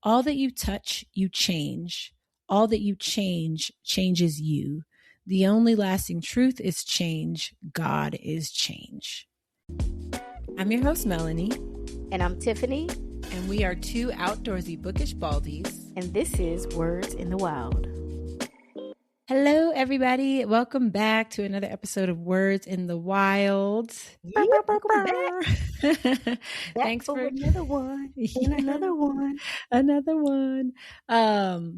All that you touch, you change. All that you change changes you. The only lasting truth is change. God is change. I'm your host, Melanie. And I'm Tiffany. And we are two outdoorsy bookish baldies. And this is Words in the Wild. Hello, everybody. Welcome back to another episode of Words in the Wild. Yeah, Thanks for another one. And another one. Another one.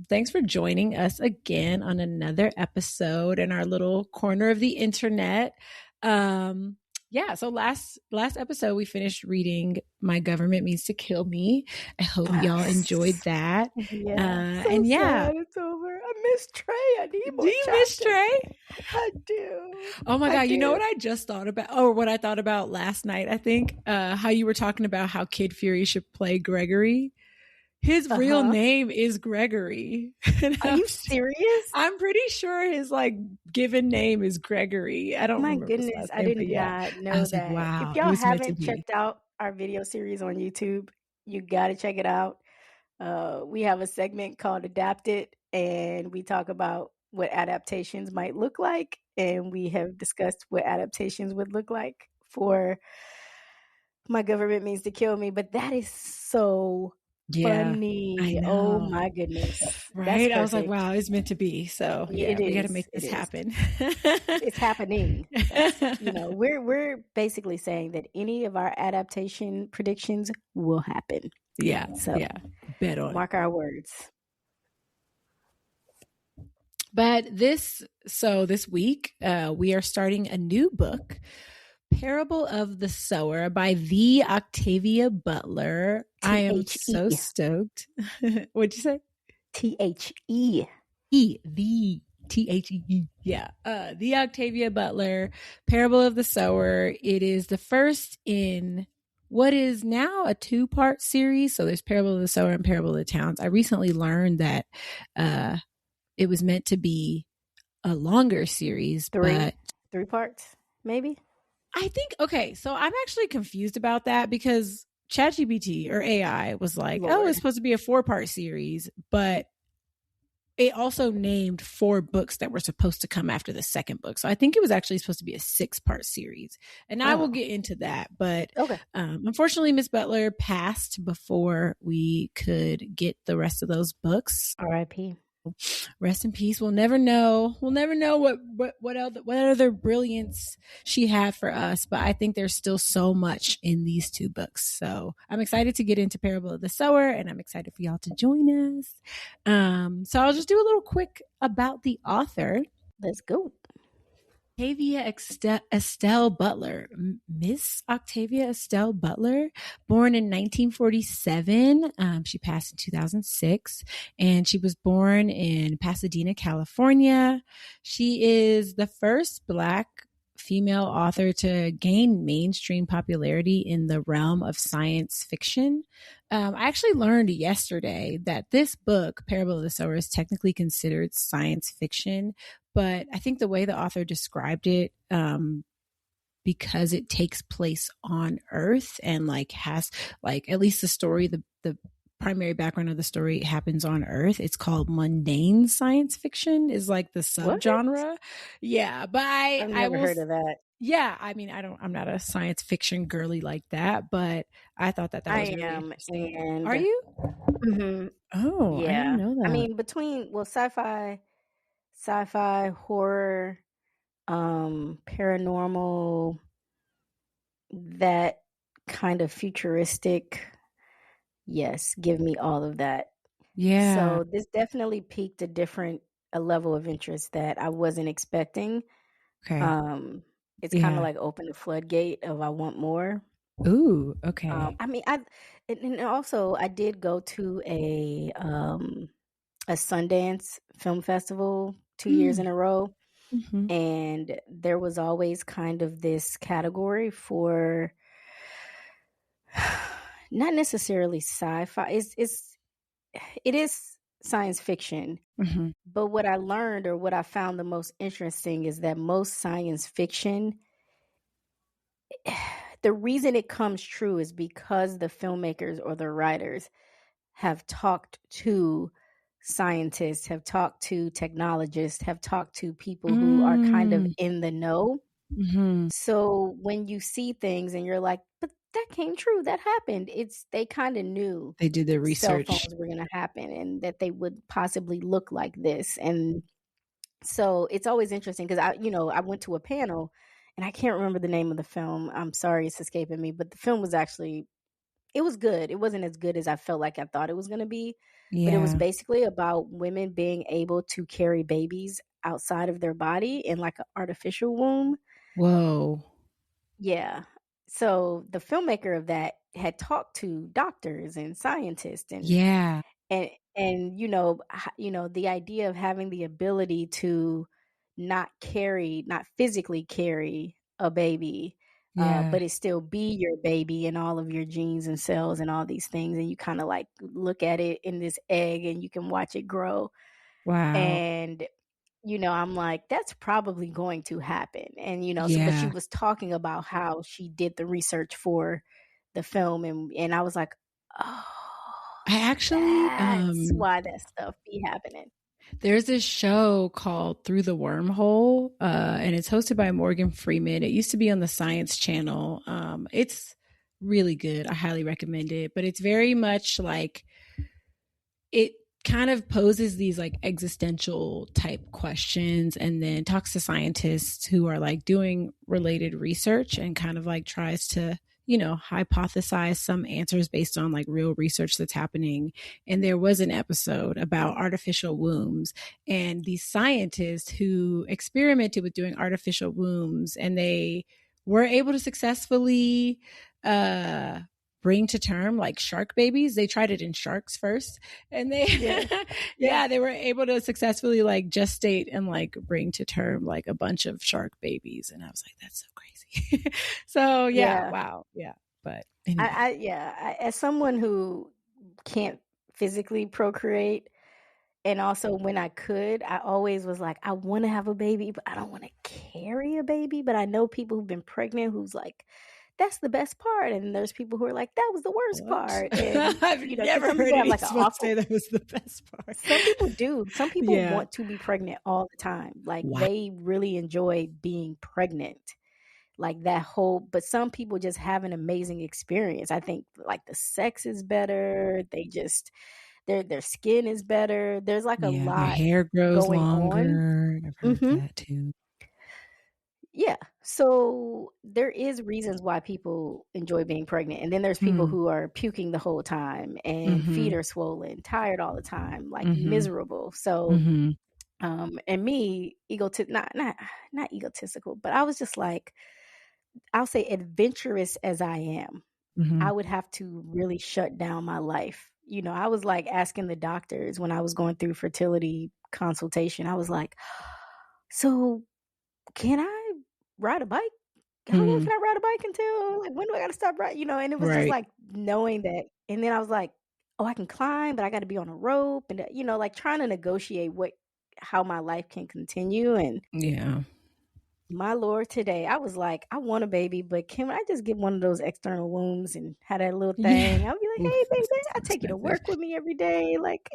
Thanks for joining us again on another episode in our little corner of the internet. So last episode we finished reading My Government Means to Kill Me. I hope y'all enjoyed that. Yeah. Sad it's over. I miss Trey. I need more. Do you miss Trey? I do. Oh my God. You know what I just thought about, or what I thought about last night, I think, how you were talking about how Kid Fury should play Gregory. His real name is Gregory. Are you serious? I'm pretty sure his given name is Gregory. I don't remember. My goodness, I did not know that. Like, wow, if y'all haven't checked out our video series on YouTube, you got to check it out. We have a segment called Adapted, and we talk about what adaptations might look like. And we have discussed what adaptations would look like for My Government Means to Kill Me. But that is so funny. Oh my goodness. Right? I was like, wow, it's meant to be. So we got to make this happen. It's happening. We're basically saying that any of our adaptation predictions will happen. Yeah. So bet on. Mark our words. But this week, we are starting a new book, Parable of the Sower by the Octavia Butler. I am so stoked. What'd you say? T-H-E. The T-H-E. Yeah. The Octavia Butler, Parable of the Sower. It is the first in what is now a 2-part series. So there's Parable of the Sower and Parable of the Towns. I recently learned that it was meant to be a longer series. Three parts, maybe? I think, okay, so I'm actually confused about that because ChatGPT or AI was like, it's supposed to be a 4-part series, but it also named 4 books that were supposed to come after the second book. So I think it was actually supposed to be a 6-part series. And I will get into that. But unfortunately, Miss Butler passed before we could get the rest of those books. R.I.P. Rest in peace. We'll never know. We'll never know what other brilliance she had for us. But I think there's still so much in these 2 books. So I'm excited to get into Parable of the Sower, and I'm excited for y'all to join us. So I'll just do a little quick about the author. Let's go. Octavia Estelle Butler, Miss Octavia Estelle Butler, born in 1947. She passed in 2006, and she was born in Pasadena, California. She is the first Black female author to gain mainstream popularity in the realm of science fiction. I actually learned yesterday that this book, Parable of the Sower, is technically considered science fiction, but I think the way the author described it, because it takes place on Earth and has at least the story, the primary background of the story happens on Earth. It's called mundane science fiction is the subgenre. What? Yeah, but I've never heard of that. Yeah, I mean, I'm not a science fiction girly like that, but I thought that was really interesting. And are you? Mm-hmm. Oh, yeah. I didn't know that. I mean, between sci-fi, horror, paranormal, that kind of futuristic. Yes, give me all of that. Yeah. So this definitely piqued a level of interest that I wasn't expecting. Okay. It's kind of open the floodgate of I want more. Ooh, okay. I mean, and also I did go to a Sundance film festival 2 years in a row. Mm-hmm. And there was always kind of this category for not necessarily sci-fi. It is science fiction. Mm-hmm. But what I learned, or what I found the most interesting, is that most science fiction, the reason it comes true is because the filmmakers or the writers have talked to scientists, have talked to technologists, have talked to people who are kind of in the know. Mm-hmm. So when you see things and you're like, but that came true, that happened. They kind of knew They did their cell research. phones were going to happen and that they would possibly look like this. And so it's always interesting because I went to a panel and I can't remember the name of the film. I'm sorry, it's escaping me, but the film was actually, it was good. It wasn't as good as I felt like I thought it was going to be, but it was Yeah. basically about women being able to carry babies outside of their body in like an artificial womb. Whoa. Yeah. So the filmmaker of that had talked to doctors and scientists Yeah. and the idea of having the ability to not physically carry a baby, Yeah. but it still be your baby and all of your genes and cells and all these things, and you kind of like look at it in this egg and you can watch it grow. Wow. And I'm like, that's probably going to happen. And but she Yeah. was talking about how she did the research for the film, and I was like, oh, I actually, that's why that stuff be happening. there's this show called Through the Wormhole, and it's hosted by Morgan Freeman. It used to be on the Science Channel. It's really good. I highly recommend it. But it's very much like it kind of poses these like existential type questions and then talks to scientists who are like doing related research and kind of like tries to hypothesize some answers based on like real research that's happening. And there was an episode about artificial wombs and these scientists who experimented with doing artificial wombs, and they were able to successfully bring to term like shark babies. They tried it in sharks first, and they they were able to successfully like gestate and like bring to term like a bunch of shark babies. And I was like, that's so crazy. So wow. Yeah. But anyway. I as someone who can't physically procreate, and also when I could, I always was like, I want to have a baby, but I don't want to carry a baby. But I know people who've been pregnant who's like, that's the best part. And there's people who are like, that was the worst part. And I've never heard anyone like say that was the best part. Some people do. Some people want to be pregnant all the time. Like they really enjoy being pregnant. Like that whole, but some people just have an amazing experience. I think like the sex is better. They just their skin is better. There's like a lot. Their hair grows going longer. on. I've heard that too. Yeah. So there is reasons why people enjoy being pregnant. And then there's people who are puking the whole time and feet are swollen, tired all the time, like miserable. So and me, not egotistical, but I was just like, I'll say adventurous as I am, I would have to really shut down my life. I was like asking the doctors when I was going through fertility consultation, I was like, so can I ride a bike? How long can I ride a bike until, like, when do I got to stop riding? And it was just like knowing that. And then I was like, oh, I can climb, but I got to be on a rope, and like trying to negotiate how my life can continue. And my Lord, today I was like, I want a baby, but can I just get one of those external wombs and have that little thing? I'll be like, hey, baby, I take you to work with me every day. Like,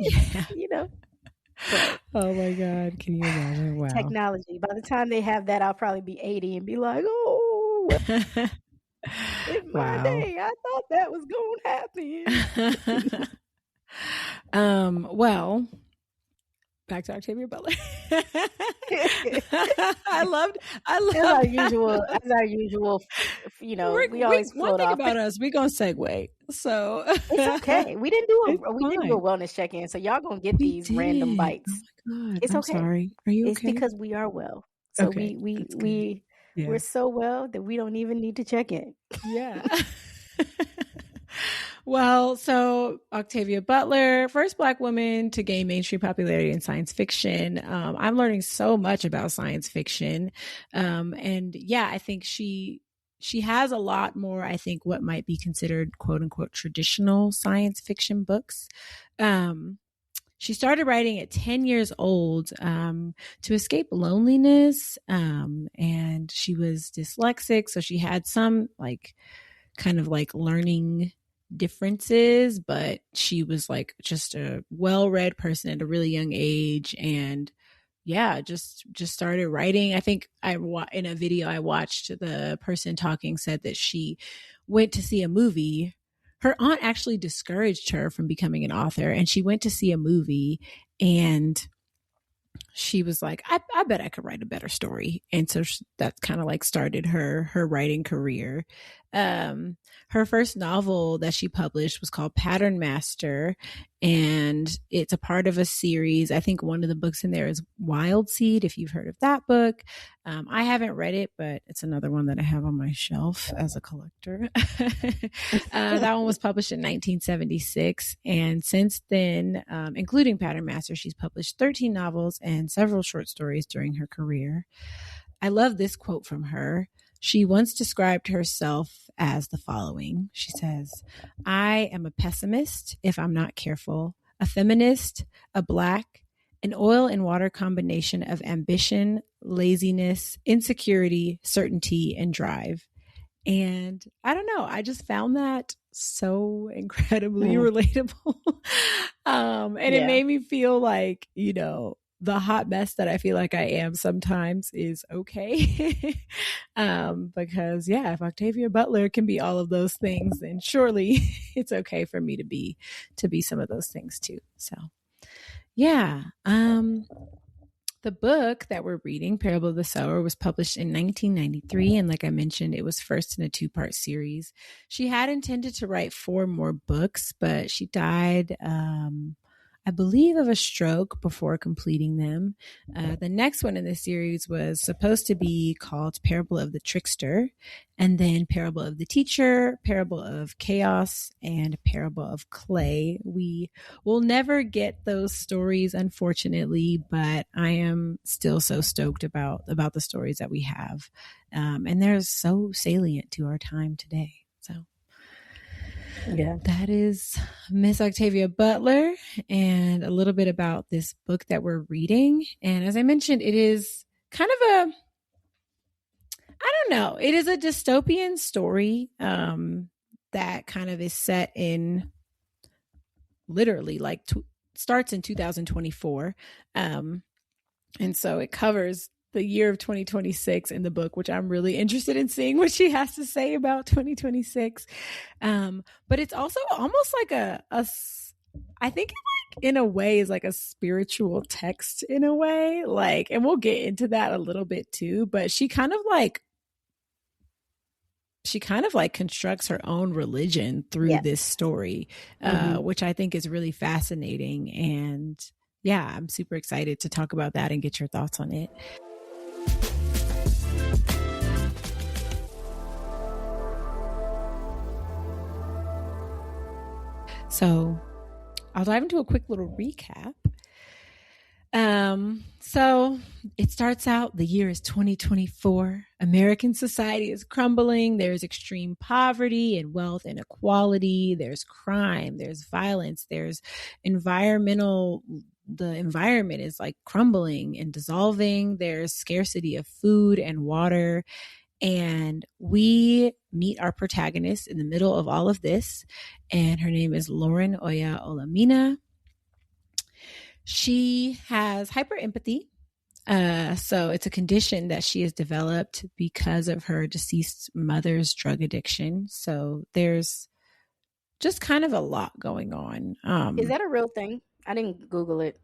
But, oh my God, can you imagine? Wow. Technology. By the time they have that, I'll probably be 80 and be like, oh, in my day, I thought that was going to happen. Well, back to Octavia Butler. I loved as our usual, we always float off. About us, we gonna segue. So it's okay. We didn't do a wellness check-in, so y'all gonna get these random bites. Oh my God. It's I'm okay. Sorry. Are you okay? It's because we are well. So we're so well that we don't even need to check in. Yeah. Well, so Octavia Butler, first Black woman to gain mainstream popularity in science fiction. I'm learning so much about science fiction. And I think she has a lot more, I think, what might be considered quote unquote traditional science fiction books. She started writing at 10 years old to escape loneliness. And she was dyslexic. So she had some kind of learning differences, but she was like just a well-read person at a really young age, and yeah, just started writing. I think in a video I watched, the person talking said that she went to see a movie. Her aunt actually discouraged her from becoming an author, and she went to see a movie, and she was like, I bet I could write a better story. And so that kind of like started her writing career. Her first novel that she published was called Pattern Master, and it's a part of a series. I think one of the books in there is Wild Seed, if you've heard of that book. I haven't read it, but it's another one that I have on my shelf as a collector. That one was published in 1976. And since then, including Pattern Master, she's published 13 novels and several short stories during her career. I love this quote from her. She once described herself as the following. She says, "I am a pessimist if I'm not careful, a feminist, a Black, an oil and water combination of ambition, laziness, insecurity, certainty, and drive." And I don't know, I just found that so incredibly relatable. And it made me feel like, you know, the hot mess that I feel like I am sometimes is okay. Because yeah, if Octavia Butler can be all of those things, then surely it's okay for me to be some of those things too. So yeah. The book that we're reading, Parable of the Sower, was published in 1993. And like I mentioned, it was first in a 2-part series. She had intended to write 4 more books, but she died, I believe, of a stroke before completing them. The next one in the series was supposed to be called Parable of the Trickster, and then Parable of the Teacher, Parable of Chaos, and Parable of Clay. We will never get those stories, unfortunately, but I am still so stoked about the stories that we have. And they're so salient to our time today. So yeah, that is Miss Octavia Butler and a little bit about this book that we're reading. And as I mentioned, it is kind of it is a dystopian story that kind of is set in literally like starts in 2024. And so it covers the year of 2026 in the book, which I'm really interested in seeing what she has to say about 2026. But it's also almost like I think in a way is like a spiritual text in a way, like, and we'll get into that a little bit too, but she kind of like constructs her own religion through this story, which I think is really fascinating. And yeah, I'm super excited to talk about that and get your thoughts on it. So I'll dive into a quick little recap. So it starts out, the year is 2024. American society is crumbling. There's extreme poverty and wealth inequality. There's crime. There's violence. There's the environment is like crumbling and dissolving. There's scarcity of food and water. And we meet our protagonist in the middle of all of this. And her name is Lauren Olamina. She has hyperempathy. So it's a condition that she has developed because of her deceased mother's drug addiction. So there's just kind of a lot going on. Is that a real thing? I didn't Google it.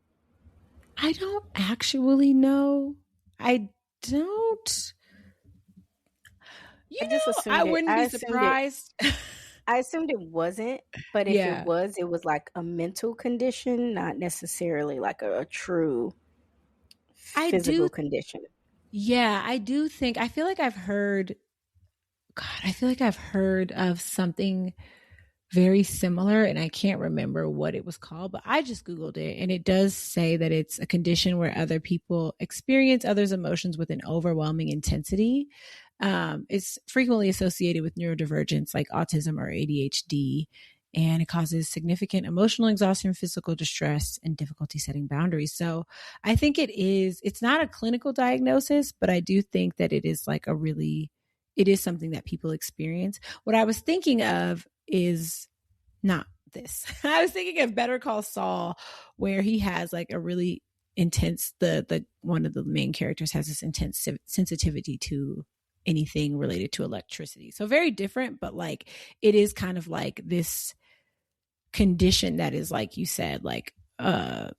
I don't actually know. I don't. I wouldn't be surprised. I assumed it wasn't, but if it was like a mental condition, not necessarily like a true physical condition. Yeah, I do think, I feel like I've heard of something very similar, and I can't remember what it was called, but I just Googled it, and it does say that it's a condition where other people experience others' emotions with an overwhelming intensity. It's frequently associated with neurodivergence like autism or ADHD, and it causes significant emotional exhaustion, physical distress, and difficulty setting boundaries. So I think it's not a clinical diagnosis, but I do think that it is like it is something that people experience. What I was thinking of is not this. I was thinking of Better Call Saul, where he has like a really intense, the one of the main characters has this intense sensitivity to anything related to electricity. So very different, but like it is kind of like this condition that is, like you said, like more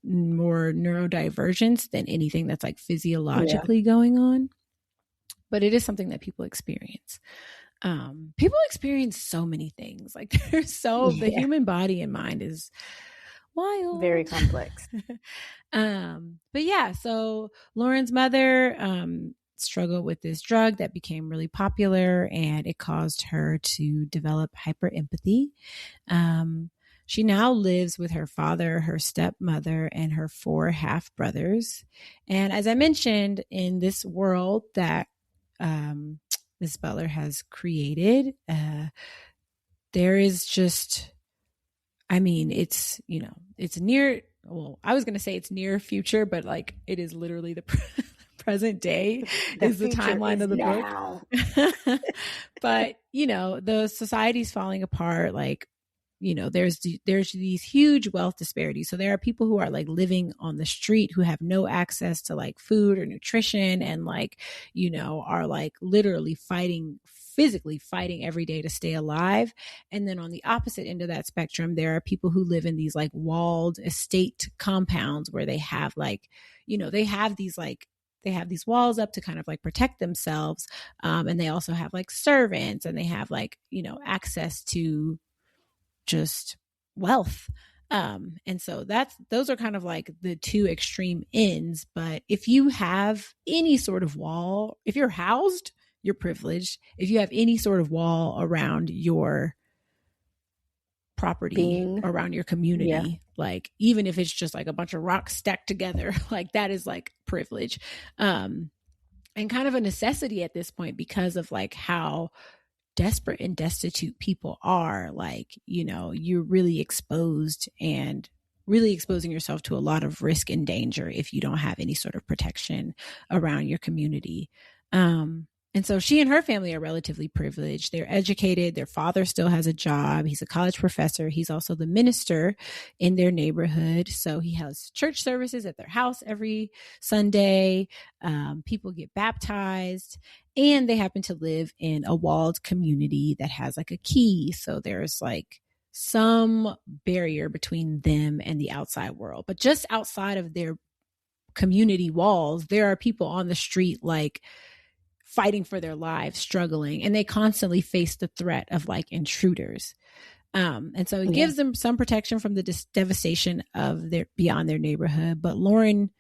neurodivergence than anything that's like physiologically going on. But it is something that people experience. People experience so many things. Like there's the human body and mind is wild, very complex. But yeah, so Lauren's mother struggled with this drug that became really popular, and it caused her to develop hyper empathy. She now lives with her father, her stepmother, and her 4 half brothers. And as I mentioned, in this world that Miss Butler has created, there is just, I mean, it's, you know, it's near, well, I was going to say it's near future, but like it is literally the present day is the timeline of the book. But, you know, the society's falling apart. Like, you know, there's these huge wealth disparities. So there are people who are like living on the street who have no access to like food or nutrition, and like, you know, are like literally physically fighting every day to stay alive. And then on the opposite end of that spectrum, there are people who live in these like walled estate compounds where they have like, you know, they have these walls up to kind of like protect themselves. And they also have like servants, and they have like, you know, access to just wealth. And so those are kind of like the two extreme ends. But if you have any sort of wall, if you're housed, you're privileged. If you have any sort of wall around your property, around your community, like even if it's just like a bunch of rocks stacked together, like that is like privilege. And kind of a necessity at this point, because of like how desperate and destitute people are. Like, you know, you're really exposed and really exposing yourself to a lot of risk and danger if you don't have any sort of protection around your community. And so she and her family are relatively privileged. They're educated. Their father still has a job. He's a college professor. He's also the minister in their neighborhood. So he has church services at their house every Sunday. People get baptized, and they happen to live in a walled community that has like a key. So there's like some barrier between them and the outside world. But just outside of their community walls, there are people on the street, like fighting for their lives, struggling, and they constantly face the threat of like intruders. And so it gives them some protection from the devastation of beyond their neighborhood. But Lauren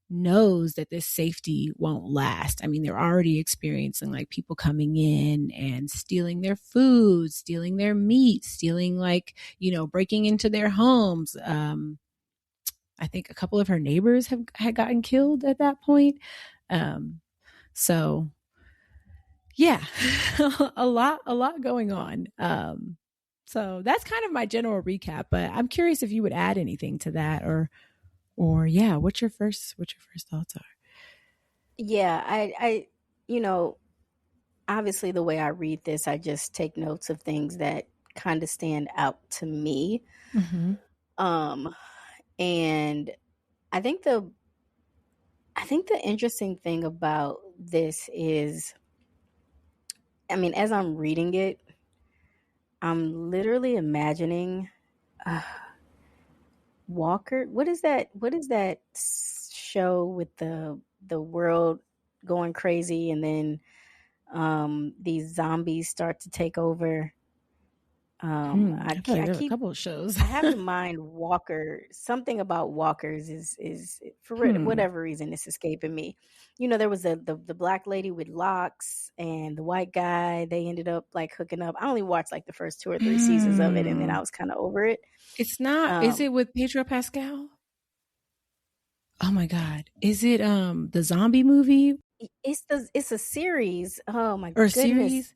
knows that this safety won't last. I mean, they're already experiencing like people coming in and stealing their food, stealing their meat, stealing like, you know, breaking into their homes. I think a couple of her neighbors had gotten killed at that point. So yeah, a lot going on. So that's kind of my general recap, but I'm curious if you would add anything to that, or yeah, what your first thoughts are. Yeah, I you know, obviously the way I read this, I just take notes of things that kind of stand out to me. Mm-hmm. And I think the interesting thing about this is, I mean, as I'm reading it, I'm literally imagining Walker. What is that show with the world going crazy, and then these zombies start to take over? I keep a couple of shows. I have in mind Walker. Something about walkers is for whatever reason it's escaping me. You know, there was the black lady with locks and the white guy. They ended up like hooking up. I only watched like the first 2 or 3 seasons of it, and then I was kind of over it. It's not. Is it with Pedro Pascal? Oh my God! Is it the zombie movie? It's a series. Oh my or goodness! Series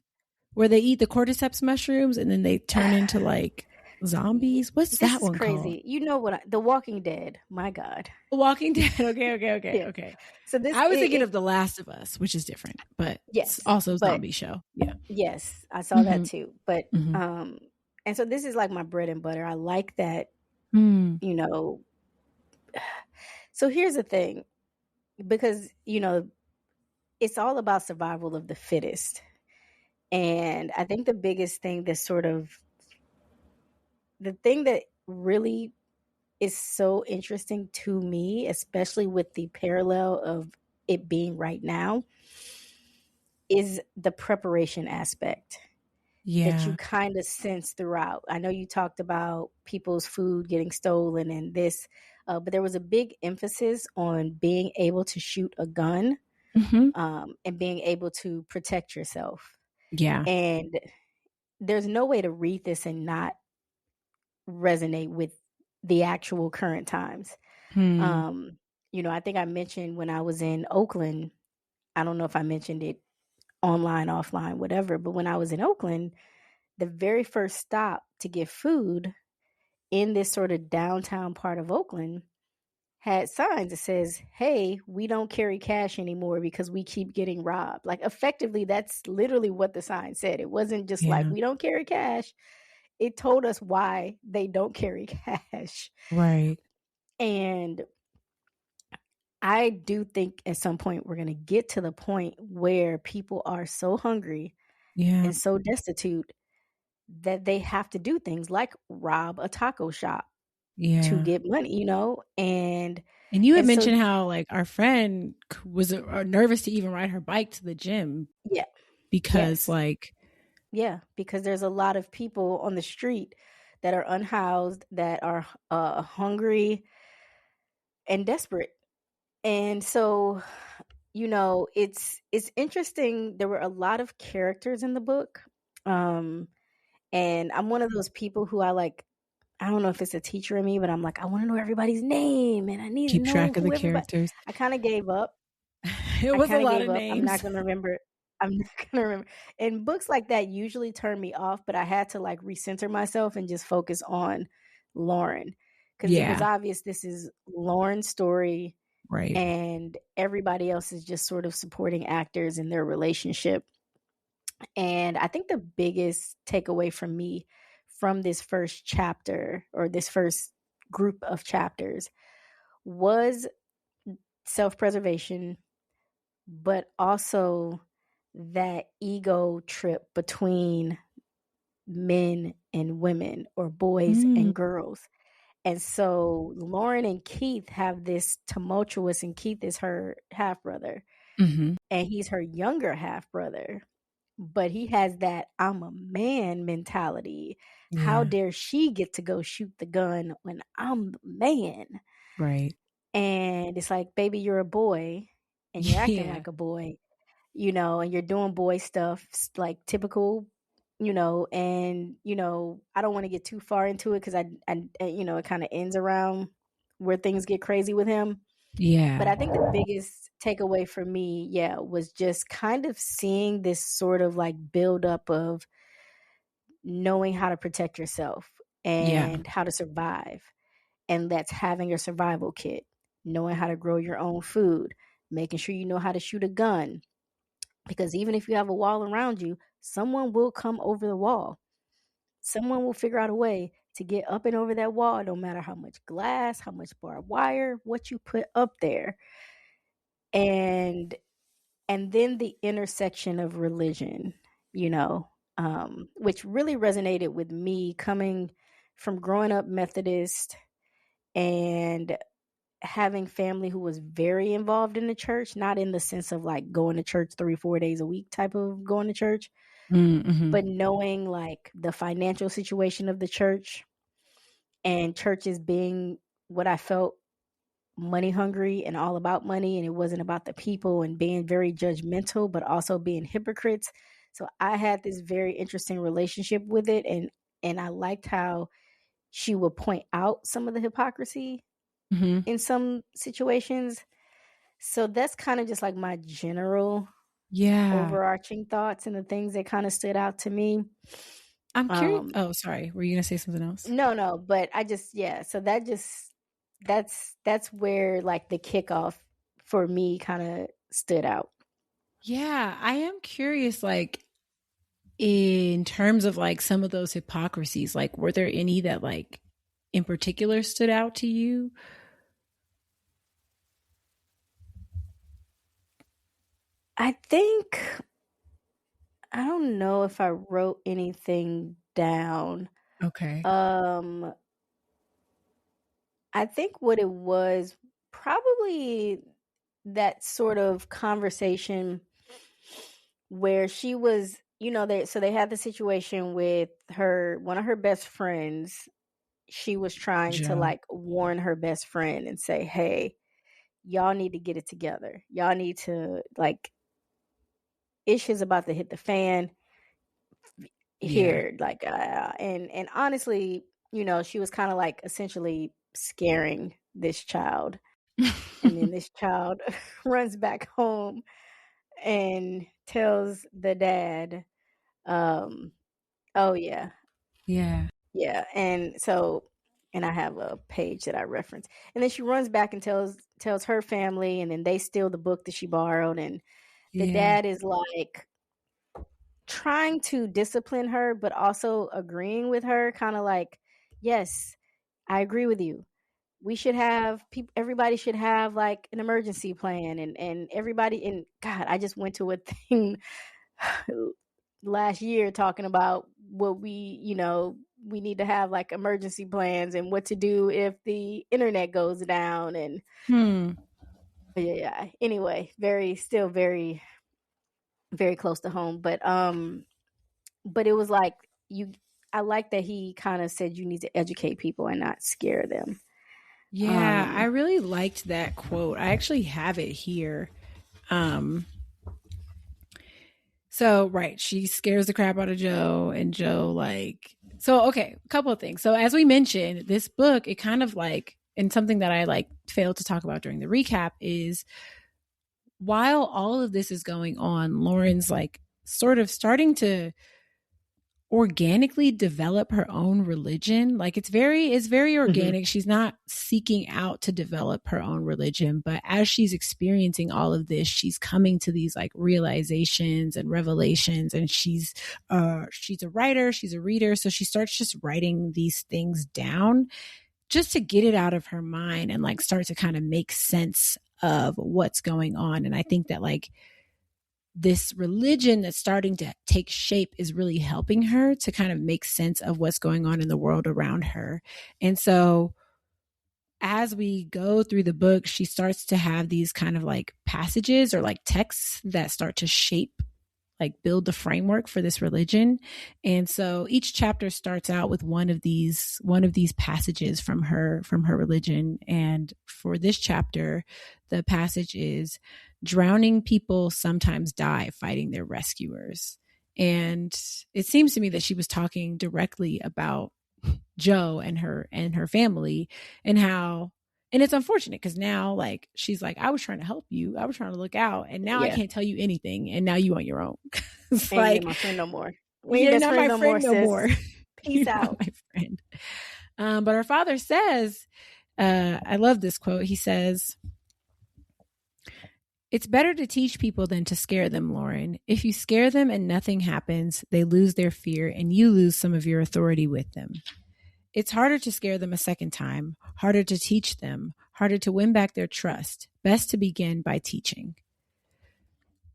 where they eat the cordyceps mushrooms and then they turn into like zombies. What's that one crazy called? You know what? The Walking Dead. My God. The Walking Dead. Okay. So I was thinking of The Last of Us, which is different, but yes, also a zombie show. Yeah. Yes, I saw that too. But And so this is like my bread and butter. I like that, Mm. you know. So here's the thing, because, it's all about survival of the fittest. And I think the biggest thing that's sort of the thing that really is so interesting to me, especially with the parallel of it being right now, is the preparation aspect that you Yeah. kind of sense throughout. I know you talked about people's food getting stolen and this, but there was a big emphasis on being able to shoot a gun, Mm-hmm. and being able to protect yourself. Yeah. And there's no way to read this and not resonate with the actual current times. Hmm. Um, I think I mentioned when I was in Oakland, I don't know if I mentioned it online, offline, whatever, but when I was in Oakland, the very first stop to get food in this sort of downtown part of Oakland had signs that says, "Hey, we don't carry cash anymore because we keep getting robbed." Like, effectively, that's literally what the sign said. It wasn't just like, Yeah. "We don't carry cash." It told us why they don't carry cash. Right. And I do think at some point we're going to get to the point where people are so hungry Yeah. and so destitute that they have to do things like rob a taco shop to Yeah. get money, And you had and so mentioned how like our friend was nervous to even ride her bike to the gym yeah, because yes, like yeah, because there's a lot of people on the street that are unhoused, that are hungry and desperate. And so, it's interesting. There were a lot of characters in the book. Um, and I'm one of those people who I don't know if it's a teacher in me, but I'm like, I want to know everybody's name and I need to keep know track of who the everybody. characters. I kind of gave up. It I was a kind of lot gave of up. I'm not names. going to remember. I'm not going to remember. And books like that usually turn me off, but I had to like recenter myself and just focus on Lauren, because it was Yeah. obvious this is Lauren's story Right. and everybody else is just sort of supporting actors in their relationship. And I think the biggest takeaway from me from this first chapter, or this first group of chapters, was self preservation, but also that ego trip between men and women, or boys Mm. and girls. And so Lauren and Keith have this tumultuous, and Keith is her half brother, Hmm. and he's her younger half brother. But he has that "I'm a man" mentality. How Yeah. dare she get to go shoot the gun when I'm the man? Right. And it's like, baby, you're a boy and you're acting Yeah. like a boy, and you're doing boy stuff, like typical, and, I don't want to get too far into it because it kind of ends around where things get crazy with him. But Yeah. I think the biggest takeaway for me, yeah, was just kind of seeing this sort of like buildup of knowing how to protect yourself Yeah. and how to survive. And that's having your survival kit, knowing how to grow your own food, making sure you know how to shoot a gun. Because even if you have a wall around you, someone will come over the wall. Someone will figure out a way to get up and over that wall, no matter how much glass, how much barbed wire, what you put up there. And then the intersection of religion, which really resonated with me, coming from growing up Methodist and having family who was very involved in the church, not in the sense of like going to church 3-4 days a week type of going to church, Mm-hmm. but knowing like the financial situation of the church, and churches being what I felt, money hungry and all about money, and it wasn't about the people, and being very judgmental but also being hypocrites. So I had this very interesting relationship with it, and I liked how she would point out some of the hypocrisy Mm-hmm. in some situations. So that's kind of just like my general Yeah. overarching thoughts and the things that kind of stood out to me. I'm curious. um Oh, sorry. Were you gonna say something else? no, but I just, yeah, so that's where like the kickoff for me kind of stood out. Yeah, I am curious. Like, in terms of like some of those hypocrisies, like were there any that like in particular stood out to you? I think, I don't know if I wrote anything down. Okay. I think what it was probably that sort of conversation where she was, they had the situation with one of her best friends. She was trying to Joe. like warn her best friend and say, "Hey, y'all need to get it together. Y'all need to like ish is about to hit the fan Yeah. here." Like, and honestly, she was kind of like essentially scaring this child. And then this child runs back home and tells the dad, oh yeah, Yeah. yeah. And I have a page that I reference. And then she runs back and tells her family, and then they steal the book that she borrowed. And the Yeah. dad is like trying to discipline her, but also agreeing with her, kind of like, yes, I agree with you. We should have everybody should have like an emergency plan, and everybody. And God, I just went to a thing last year talking about what we need to have like emergency plans and what to do if the internet goes down. And yeah, anyway, still very, very close to home. But it was like, you I like that he kind of said you need to educate people and not scare them. Yeah, I really liked that quote. I actually have it here. So, right, she scares the crap out of Joe, and Joe, like, so, okay, a couple of things. So, as we mentioned, this book, it kind of like, and something that I like failed to talk about during the recap is while all of this is going on, Lauren's like sort of starting to organically develop her own religion. Like it's very organic. She's not seeking out to develop her own religion, but as she's experiencing all of this, she's coming to these like realizations and revelations. And she's a writer, she's a reader, so she starts just writing these things down just to get it out of her mind and like start to kind of make sense of what's going on. And I think that like this religion that's starting to take shape is really helping her to kind of make sense of what's going on in the world around her. And so as we go through the book, she starts to have these kind of like passages or like texts that start to shape, like build the framework for this religion. And so each chapter starts out with one of these passages from her religion. And for this chapter, the passage is, drowning people sometimes die fighting their rescuers. And it seems to me that she was talking directly about Joe and her family, and how, and it's unfortunate because now like she's like, I was trying to help you, I was trying to look out, and now I can't tell you anything, and now you on your own. It's Ain't like, my friend no more. We ain't you're best not friends my no friend more, no sis. more. Peace You're out. not my friend. But her father says, I love this quote. He says, it's better to teach people than to scare them, Lauren. If you scare them and nothing happens, they lose their fear and you lose some of your authority with them. It's harder to scare them a second time, harder to teach them, harder to win back their trust. Best to begin by teaching.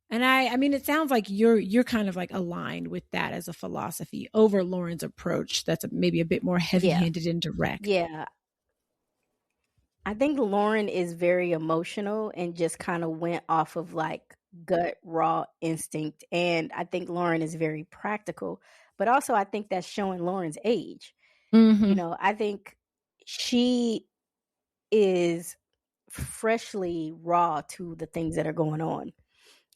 And I mean, it sounds like you're kind of like aligned with that as a philosophy over Lauren's approach. That's maybe a bit more heavy-handed and direct. Yeah. I think Lauren is very emotional and just kind of went off of like gut raw instinct. And I think Lauren is very practical, but also I think that's showing Lauren's age. Mm-hmm. I think she is freshly raw to the things that are going on.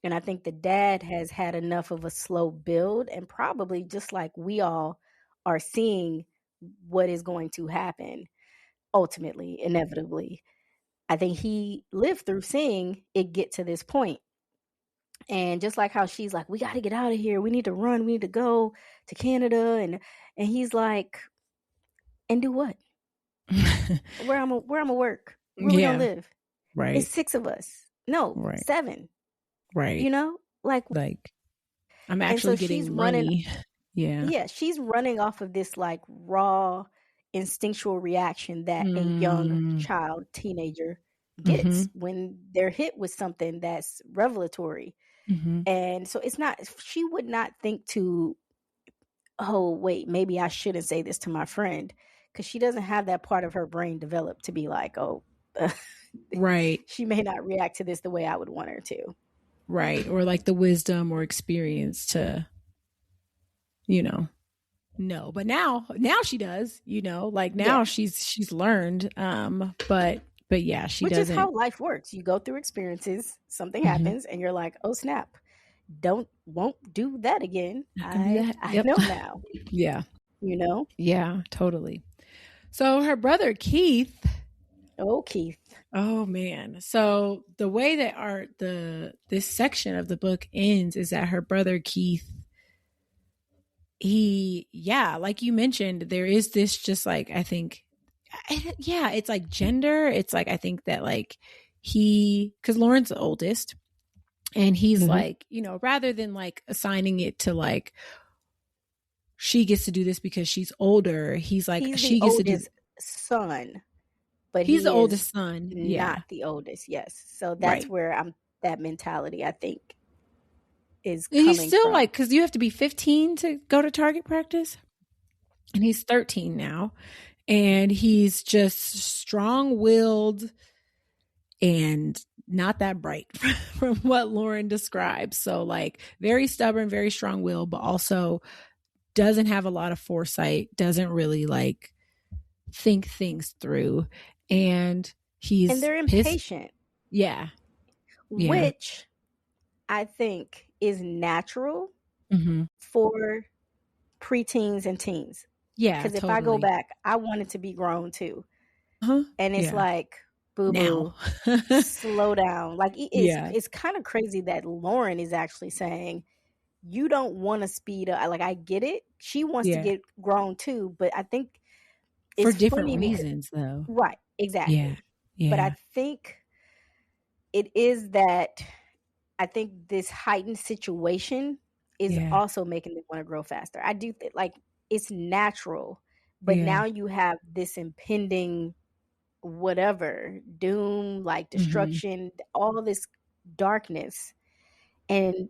And I think the dad has had enough of a slow build, and probably just like we all are seeing what is going to happen ultimately, inevitably. I think he lived through seeing it get to this point. And just like how she's like, we got to get out of here. We need to run. We need to go to Canada. And he's like, and do what? Where I'm gonna work? Where we gonna live? Right. It's 6 of us. No, Right. 7. Right. Like I'm And so actually she's getting running, money. Yeah. yeah, she's running off of this like raw instinctual reaction that a young Mm, child, teenager mm-hmm. gets when they're hit with something that's revelatory. Mm-hmm. And so it's not, she would not think to, oh, wait, maybe I shouldn't say this to my friend, because she doesn't have that part of her brain developed to be like, oh, Right. she may not react to this the way I would want her to. Right. Or like the wisdom or experience to, you know, no. But now she does, like Yeah. now she's learned. But yeah, she Which is doesn't. how life works. You go through experiences, something Mhm. happens, and you're like, oh, snap. Won't do that again. Not gonna do I that. I Yep. know now, Yeah. you know? Yeah, totally. So her brother Keith, Oh, Keith. oh man. So the way that this section of the book ends is that her brother Keith, like you mentioned, there is this just like, I think, yeah, it's like gender. It's like, I think that like because Lauren's the oldest, and he's Mhm. like, rather than like assigning it to like, she gets to do this because she's older, he's like, He's the she gets to do, oldest son, but he's the he is oldest son. Yeah. not the oldest. Yes. So that's Right. where that mentality, I think, is He's coming still from. like, because you have to be 15 to go to target practice. And he's 13 now. And he's just strong willed and not that bright from what Lauren describes. So, like, very stubborn, very strong willed, but also doesn't have a lot of foresight, doesn't really like think things through. And And he's they're pissed. impatient, Yeah. Yeah. which I think is natural Mm-hmm. for preteens and teens. Yeah, Because if I go totally. back, I wanted to be grown too. Uh-huh. And it's Yeah. like, boo Now. boo, slow down. Like Yeah. it's kind of crazy that Lauren is actually saying, you don't want to speed up. Like, I get it. She wants to Yeah. get grown too, but I think For it's different funny because, reasons, though. right, Yeah. exactly. But Yeah. I think it is that I think this heightened situation is Yeah. also making them want to grow faster. I do think like it's natural, but Yeah. now you have this impending whatever, doom, like Mm-hmm. destruction, all this darkness, and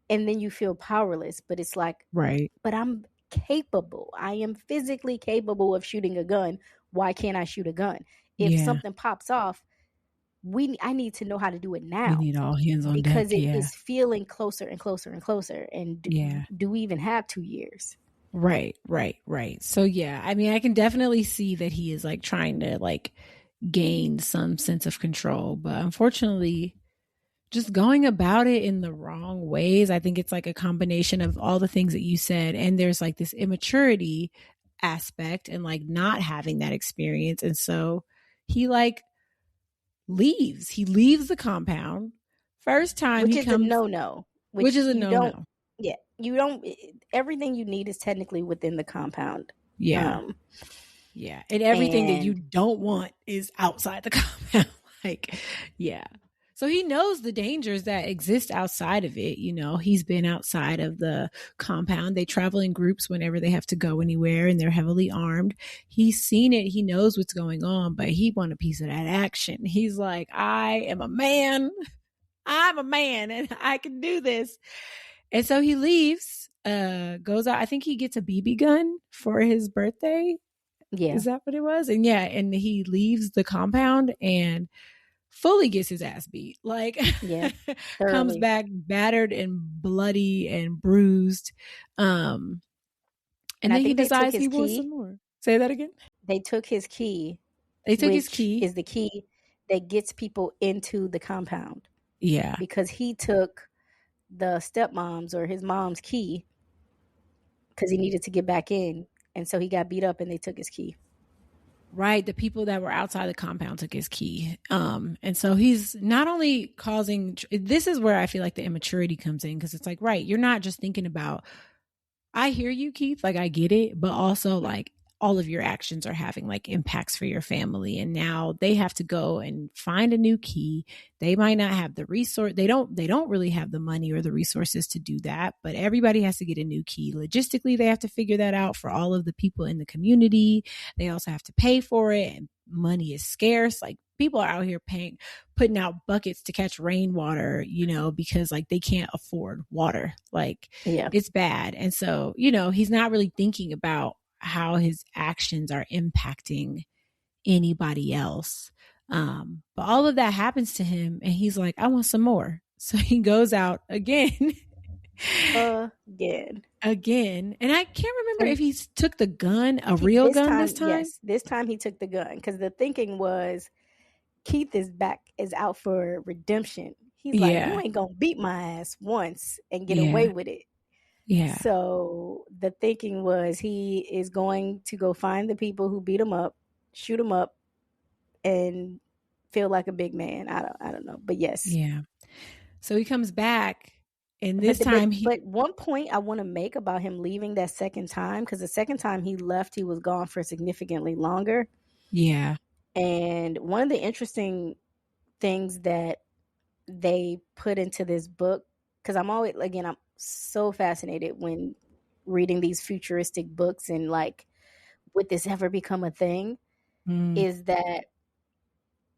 then you feel powerless, but it's like, Right. but I'm capable. I am physically capable of shooting a gun. Why can't I shoot a gun? If Yeah. something pops off, I need to know how to do it We now, need all hands on deck. because it Yeah. is feeling closer and closer and closer. And Yeah. do we even have 2 years? Right. Right. Right. So, yeah, I mean, I can definitely see that he is like trying to like gain some sense of control, but unfortunately, just going about it in the wrong ways. I think it's like a combination of all the things that you said. And there's like this immaturity aspect and like not having that experience. And so he like leaves. He leaves the compound. First time Which he is a comes, no-no, which which is a you no don't, no. yeah, you don't, everything you need is technically within the compound. Yeah. Yeah. And everything that you And don't want is outside the compound. Like, yeah. So he knows the dangers that exist outside of it. He's been outside of the compound. They travel in groups whenever they have to go anywhere, and they're heavily armed. He's seen it. He knows what's going on, but he wants a piece of that action. He's like, I am a man. I'm a man and I can do this. And so he leaves, goes out. I think he gets a BB gun for his birthday. yeah, Is that what it was? And yeah, and he leaves the compound and fully gets his ass beat. Like, yeah, comes thoroughly. back battered and bloody and bruised. And And I then he think they took decides his he wants some key. more. Say that again. They took his key, They took his which key. is the key that gets people into the compound, Yeah. because he took the stepmom's or his mom's key because he needed to get back in. And so he got beat up and they took his key. Right. The people that were outside the compound took his key. And so he's not only causing, this is where I feel like the immaturity comes in, because it's like, right, you're not just thinking about, I hear you, Keith, like I get it, but also like all of your actions are having like impacts for your family. And now they have to go and find a new key. They might not have the resource. They don't really have the money or the resources to do that, but everybody has to get a new key. Logistically, they have to figure that out for all of the people in the community. They also have to pay for it, and money is scarce. Like, people are out here putting out buckets to catch rainwater, because like they can't afford water. Like, Yeah. it's bad. And so, he's not really thinking about how his actions are impacting anybody else. But all of that happens to him, and he's like, I want some more. So he goes out again. Again. And I can't remember if he took the gun, a real gun this time. Yes, this time he took the gun, because the thinking was Keith is out for redemption. He's like, you ain't gonna beat my ass once and get away with it. Yeah. So the thinking was he is going to go find the people who beat him up, shoot him up, and feel like a big man. I don't know, but yes. Yeah. So he comes back, and this time But one point I want to make about him leaving that second time, because the second time he left, he was gone for significantly longer. Yeah. And one of the interesting things that they put into this book, because I'm so fascinated when reading these futuristic books and like, would this ever become a thing? Is that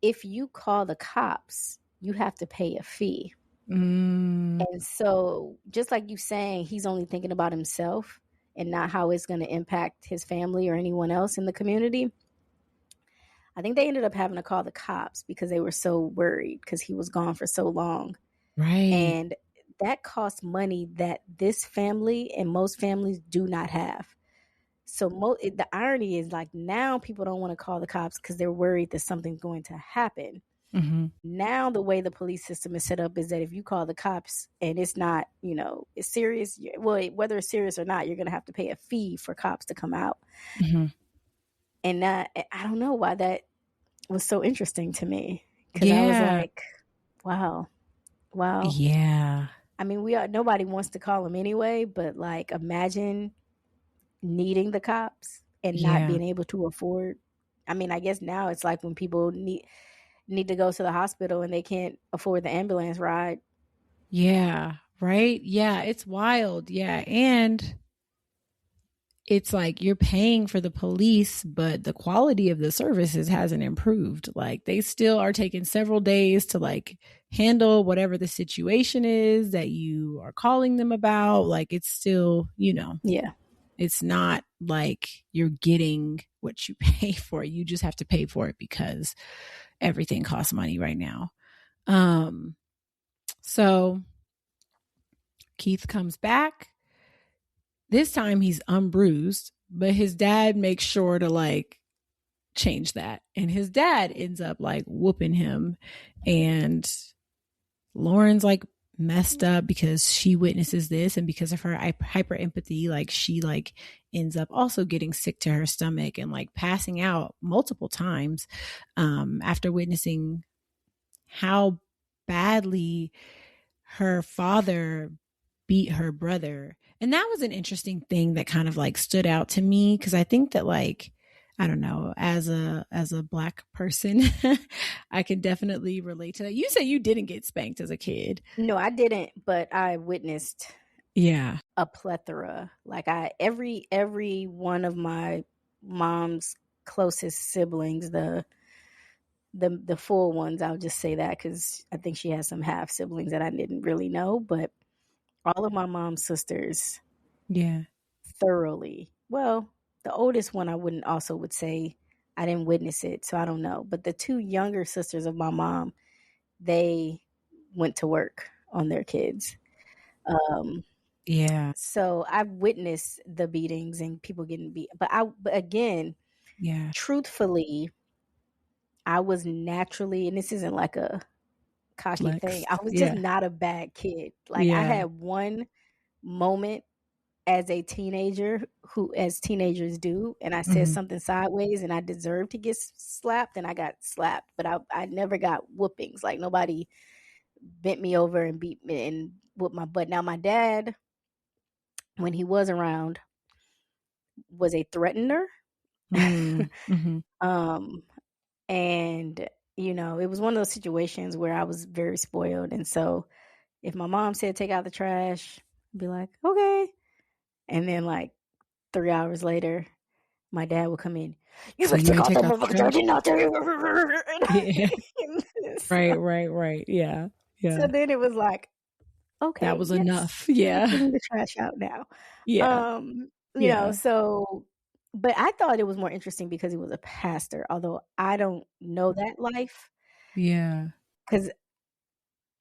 if you call the cops, you have to pay a fee. And so, just like you saying, he's only thinking about himself and not how it's going to impact his family or anyone else in the community. I think they ended up having to call the cops because they were so worried because he was gone for so long. Right. And that costs money that this family and most families do not have. So the irony is, like, now people don't want to call the cops because they're worried that something's going to happen. Mm-hmm. Now the way the police system is set up is that if you call the cops and it's not, it's serious, whether it's serious or not, you're going to have to pay a fee for cops to come out. Mm-hmm. And I don't know why that was so interesting to me, because I was like, wow. Yeah. I mean, nobody wants to call them anyway, but like, imagine needing the cops and not being able to afford. I mean, I guess now it's like when people need to go to the hospital and they can't afford the ambulance ride. Yeah. Right. Yeah. It's wild. Yeah. And it's like you're paying for the police, but the quality of the services hasn't improved. Like, they still are taking several days to like handle whatever the situation is that you are calling them about. Like, it's still, Yeah. It's not like you're getting what you pay for. You just have to pay for it because everything costs money right now. So Keith comes back. This time he's unbruised, but his dad makes sure to like change that. And his dad ends up like whooping him. And Lauren's like messed up because she witnesses this, and because of her hyper empathy, like she like ends up also getting sick to her stomach and like passing out multiple times after witnessing how badly her father beat her brother. And that was an interesting thing that kind of like stood out to me, because I think that, like, I don't know, as a Black person, I can definitely relate to that. You said you didn't get spanked as a kid. No, I didn't, but I witnessed a plethora. Like, every one of my mom's closest siblings, the full ones, I'll just say that because I think she has some half siblings that I didn't really know, but all of my mom's sisters, thoroughly. Well, the oldest one I would say I didn't witness it, so I don't know. But the two younger sisters of my mom, they went to work on their kids. So I've witnessed the beatings and people getting beat. But again, truthfully, I was naturally, and this isn't like a cocky thing, I was just not a bad kid. Like, I had one moment as a teenager, as teenagers do, and I said something sideways and I deserved to get slapped, and I got slapped, but I never got whoopings. Like, nobody bent me over and beat me and whooped my butt. Now, my dad, when he was around, was a threatener, Mm-hmm. um, and it was one of those situations where I was very spoiled, and so if my mom said take out the trash, I'd be like, okay, and then like 3 hours later, my dad would come in. You So better you take ain't out take that out the motherfucking trash. trash? Out there. Yeah. So, Right. Yeah. so Yeah. then it was like, That okay, was yes, enough. we're Yeah. getting the trash out now. Yeah. Yeah. So, but I thought it was more interesting because he was a pastor, although I don't know that life. Yeah. Because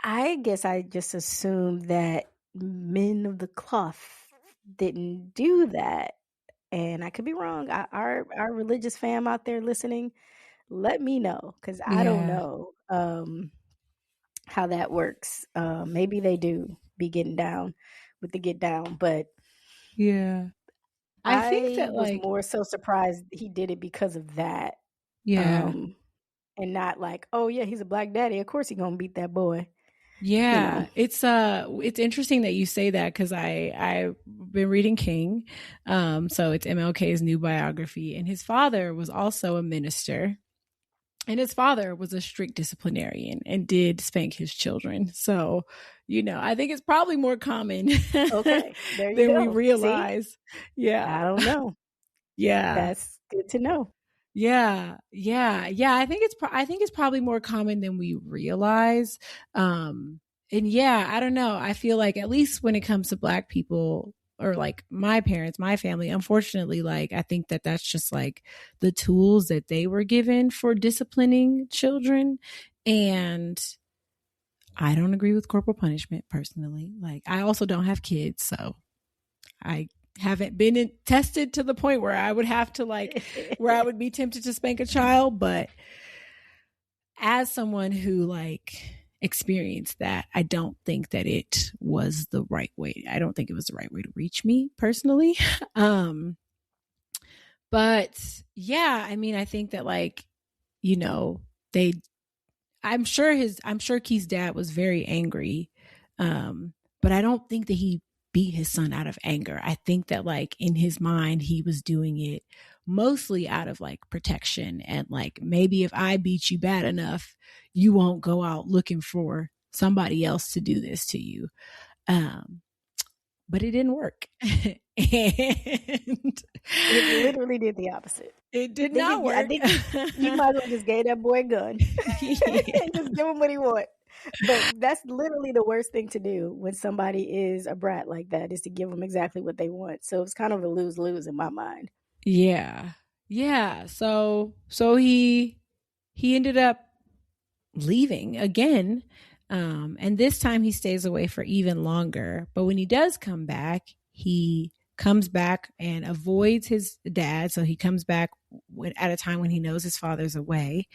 I guess I just assumed that men of the cloth didn't do that. And I could be wrong. Our religious fam out there listening, let me know, because I don't Yeah. know how that works. Maybe they do be getting down with the get down, but Yeah. I think I that was like, more so surprised he did it because of that, yeah. um, and not like, oh yeah, he's a black daddy. Of course he gonna beat that boy. Yeah, it's interesting that you say that because I've been reading King, so it's MLK's new biography, and his father was also a minister, and his father was a strict disciplinarian and did spank his children. So, I think it's probably more common Okay, there you than we go. See, realize. Yeah, I don't know. yeah. That's good to know. Yeah, yeah. I think it's probably more common than we realize. And yeah, I don't know. I feel like at least when it comes to Black people or like my parents, my family, unfortunately, like I think that that's just like the tools that they were given for disciplining children. And I don't agree with corporal punishment personally. Like I also don't have kids, so I haven't been tested to the point where I would have to where I would be tempted to spank a child. But as someone who experienced that, I don't think that it was the right way. I don't think it was the right way to reach me personally. But yeah, I mean, I think that they, I'm sure Keith's dad was very angry. But I don't think that he beat his son out of anger. I think that in his mind, he was doing it mostly out of protection and maybe if I beat you bad enough, you won't go out looking for somebody else to do this to you. But it didn't work. And it literally did the opposite. It did not work. I think you might as well just gave that boy a gun and just give him what he wants. But that's literally the worst thing to do when somebody is a brat like that, is to give them exactly what they want. So it's kind of a lose-lose in my mind. Yeah. So he ended up leaving again. And this time he stays away for even longer. But when he does come back, he comes back and avoids his dad. So he comes back at a time when he knows his father's away,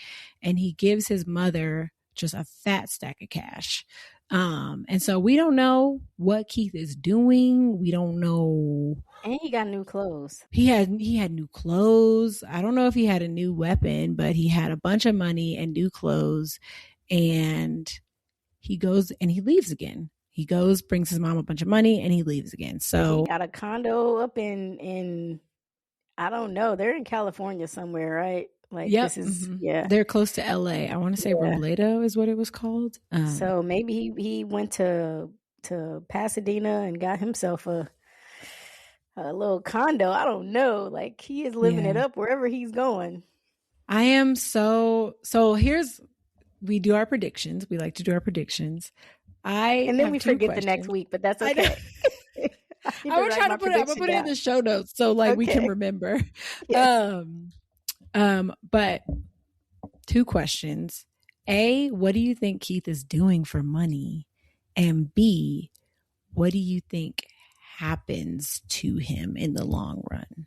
and he gives his mother just a fat stack of cash. And so we don't know what Keith is doing. We don't know. And he got new clothes. He had new clothes. I don't know if he had a new weapon, but he had a bunch of money and new clothes. And he goes and he leaves again. He goes, brings his mom a bunch of money, and he leaves again. So he got a condo up in I don't know. They're in California somewhere, right? Yep. This is yeah. They're close to LA. I want to say Robledo is what it was called. So maybe he went to Pasadena and got himself a little condo. I don't know. He is living it up wherever he's going. I am so we do our predictions. We like to do our predictions. And then we forget the next week, but that's okay. I would try to put it in the show notes so we can remember. Yes. But 2 questions. A, what do you think Keith is doing for money? And B, what do you think happens to him in the long run?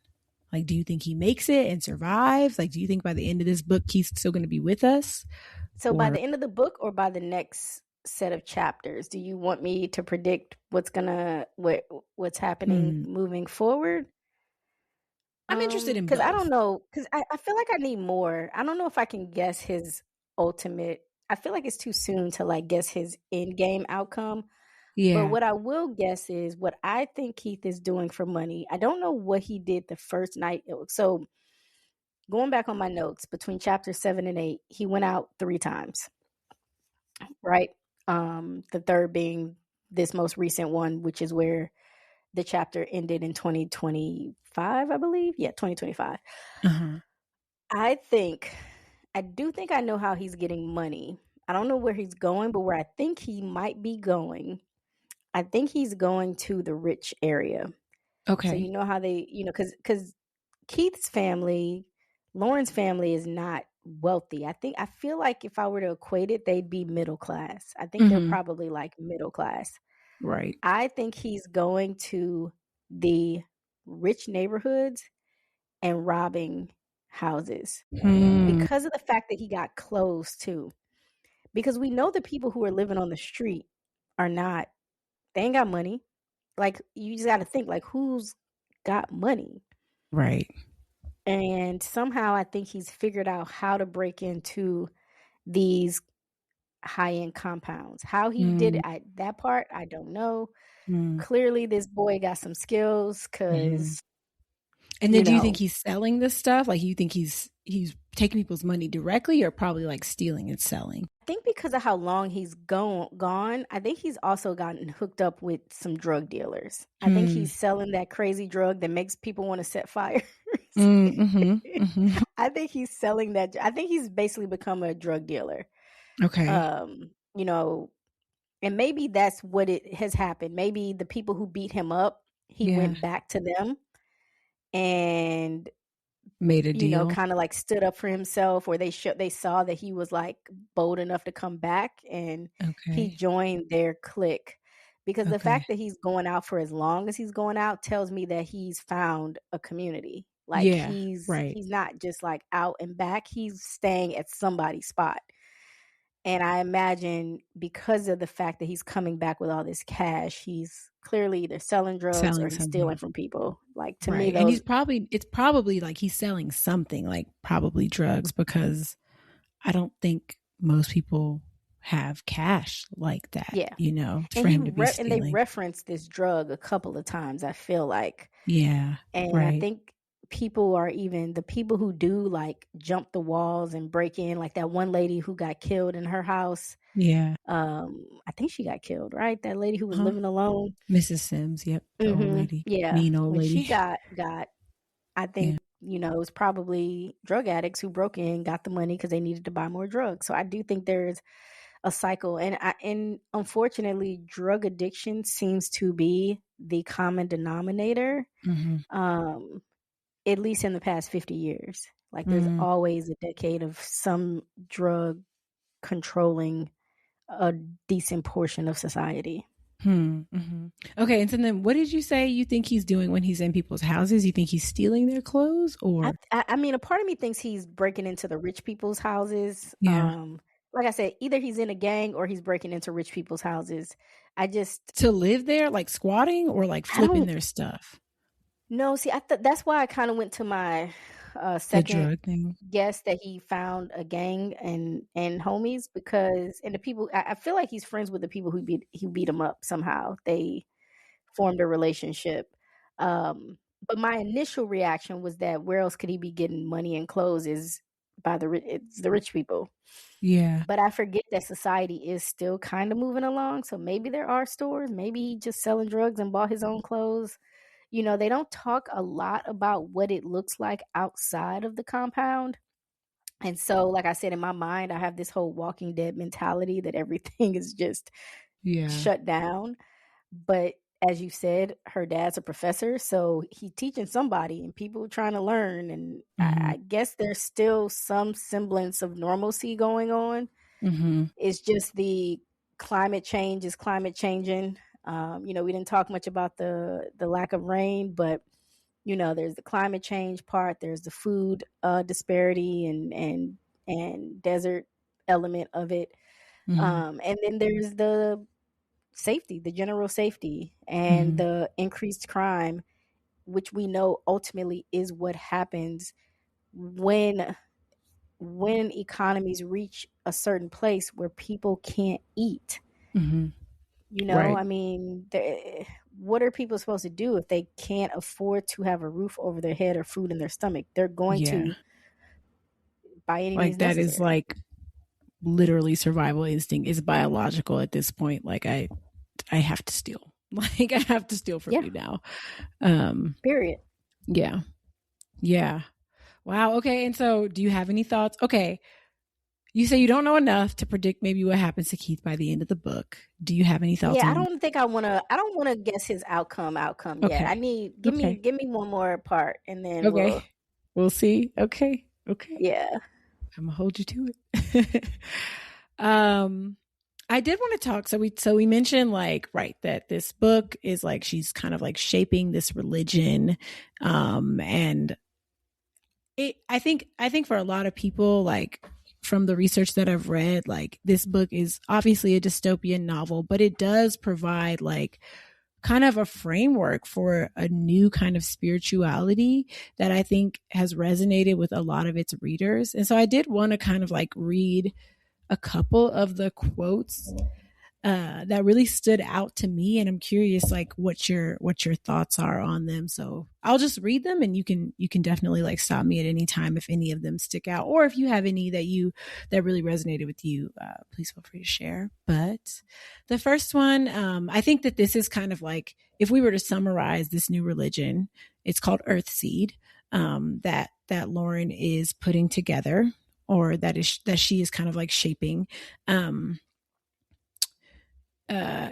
Do you think he makes it and survives? Do you think by the end of this book, Keith's still going to be with us? So by the end of the book or by the next set of chapters, do you want me to predict what's happening moving forward? I'm interested in both. Because I don't know, because I feel like I need more. I don't know if I can guess his ultimate. I feel like it's too soon to guess his end game outcome. Yeah. But what I will guess is what I think Keith is doing for money. I don't know what he did the first night. So going back on my notes, between chapter 7 and 8, he went out 3 times, right? The third being this most recent one, which is where the chapter ended in 2025, I believe. Yeah, 2025. Uh-huh. I do think I know how he's getting money. I don't know where he's going, but where I think he might be going, I think he's going to the rich area. So you Okay. know how they, because Keith's family, Lauren's family is not wealthy. I feel like if I were to equate it, they'd be middle class. I think they're Mm-hmm. probably like middle class. Right. I think he's going to the rich neighborhoods and robbing houses Hmm. because of the fact that he got clothes too. Because we know the people who are living on the street are not, they ain't got money. Like, you just got to think, like, who's got money? Right. And somehow I think he's figured out how to break into these high-end compounds. How he did it, Mm-hmm. that part, I don't know. Clearly, this boy got some skills Mm-hmm. because, And you then do you think know, he's selling this stuff? Like you think he's taking people's money directly or probably like stealing and selling? I think because of how long he's gone, I think he's also gotten hooked up with some drug dealers. I think Hmm. he's selling that crazy drug that makes people want to set fires. Mm-hmm. Mm-hmm. I think he's selling that. I think he's basically become a drug dealer. Okay. You know, and maybe that's what it has happened. Maybe the people who beat him up, he Yeah. went back to them and, Made a deal. kind of like stood up for himself, or they saw that he was like bold enough to come back, and he Okay. joined their clique. Because the Okay. fact that he's going out for as long as he's going out tells me that he's found a community. Like, Yeah. he's Right. he's not just like out and back, he's staying at somebody's spot. And I imagine because of the fact that he's coming back with all this cash, he's clearly either selling drugs or Selling he's something. stealing from people. Like, to me, Right. And those, it's probably like he's selling something, like probably drugs, because I don't think most people have cash like that, yeah. for him to be And they stealing. referenced this drug a couple of times, I feel like. Yeah. And I Right. think the people who do like jump the walls and break in, like that one lady who got killed in her house. Yeah. I think she got killed, right? That lady who was Huh? living alone. Mrs. Sims. Yep. The old lady. Yeah. Mean old When she lady. got, I Yeah. think, it was probably drug addicts who broke in, got the money because they needed to buy more drugs. So I do think there's a cycle, and unfortunately, drug addiction seems to be the common denominator. Mm-hmm. Um, at least in the past 50 years. Like, there's Mm. always a decade of some drug controlling a decent portion of society. Mm-hmm. Okay. And so then what did you say you think he's doing when he's in people's houses? You think he's stealing their clothes or? I mean, a part of me thinks he's breaking into the rich people's houses. Yeah. Like I said, either he's in a gang or he's breaking into rich people's houses. I just, To live there, like squatting or like I flipping don't their stuff? know. See, that's why I kind of went to my The second drug thing. guess, that he found a gang and homies, because, and the people, I feel like he's friends with the people who beat him up somehow. They formed a relationship. But my initial reaction was that where else could he be getting money and clothes is it's the rich people. Yeah. But I forget that society is still kind of moving along. So maybe there are stores. Maybe he just selling drugs and bought his own clothes. They don't talk a lot about what it looks like outside of the compound. And so, like I said, in my mind, I have this whole Walking Dead mentality that everything is just Yeah. shut down. But as you said, her dad's a professor, so he teaching somebody and people trying to learn. And Mm-hmm. I guess there's still some semblance of normalcy going on. Mm-hmm. It's just the climate change is climate changing. We didn't talk much about the lack of rain, but there's the climate change part. There's the food disparity and desert element of it. Mm-hmm. And then there's the safety, the general safety, and Mm-hmm. the increased crime, which we know ultimately is what happens when economies reach a certain place where people can't eat. Mm-hmm. Right. I mean, what are people supposed to do if they can't afford to have a roof over their head or food in their stomach? They're going Yeah. to by any Like means that is necessary. like literally survival instinct. It's biological at this point. Like I have to steal. Like I have to steal from Yeah. you now. Period. Yeah. Yeah. Wow. Okay. And so do you have any thoughts? Okay. You say you don't know enough to predict maybe what happens to Keith by the end of the book. Do you have any thoughts Yeah, I on? don't think I don't want to guess his outcome yet. I Okay. need Okay. give me one more part and then Okay. We'll see. Okay. Okay. yeah. I'm gonna hold you to it. um I did want to talk. So we mentioned like, right, that this book is like she's kind of like shaping this religion. And I think for a lot of people, like from the research that I've read, like this book is obviously a dystopian novel, but it does provide like kind of a framework for a new kind of spirituality that I think has resonated with a lot of its readers. And so I did want to kind of like read a couple of the quotes that really stood out to me, and I'm curious like what your thoughts are on them. So I'll just read them, and you can definitely like stop me at any time if any of them stick out, or if you have any that really resonated with you. Please feel free to share. But the first one, I think that this is kind of like, if we were to summarize this new religion, it's called Earthseed, that Lauren is putting together, or that she is kind of like shaping.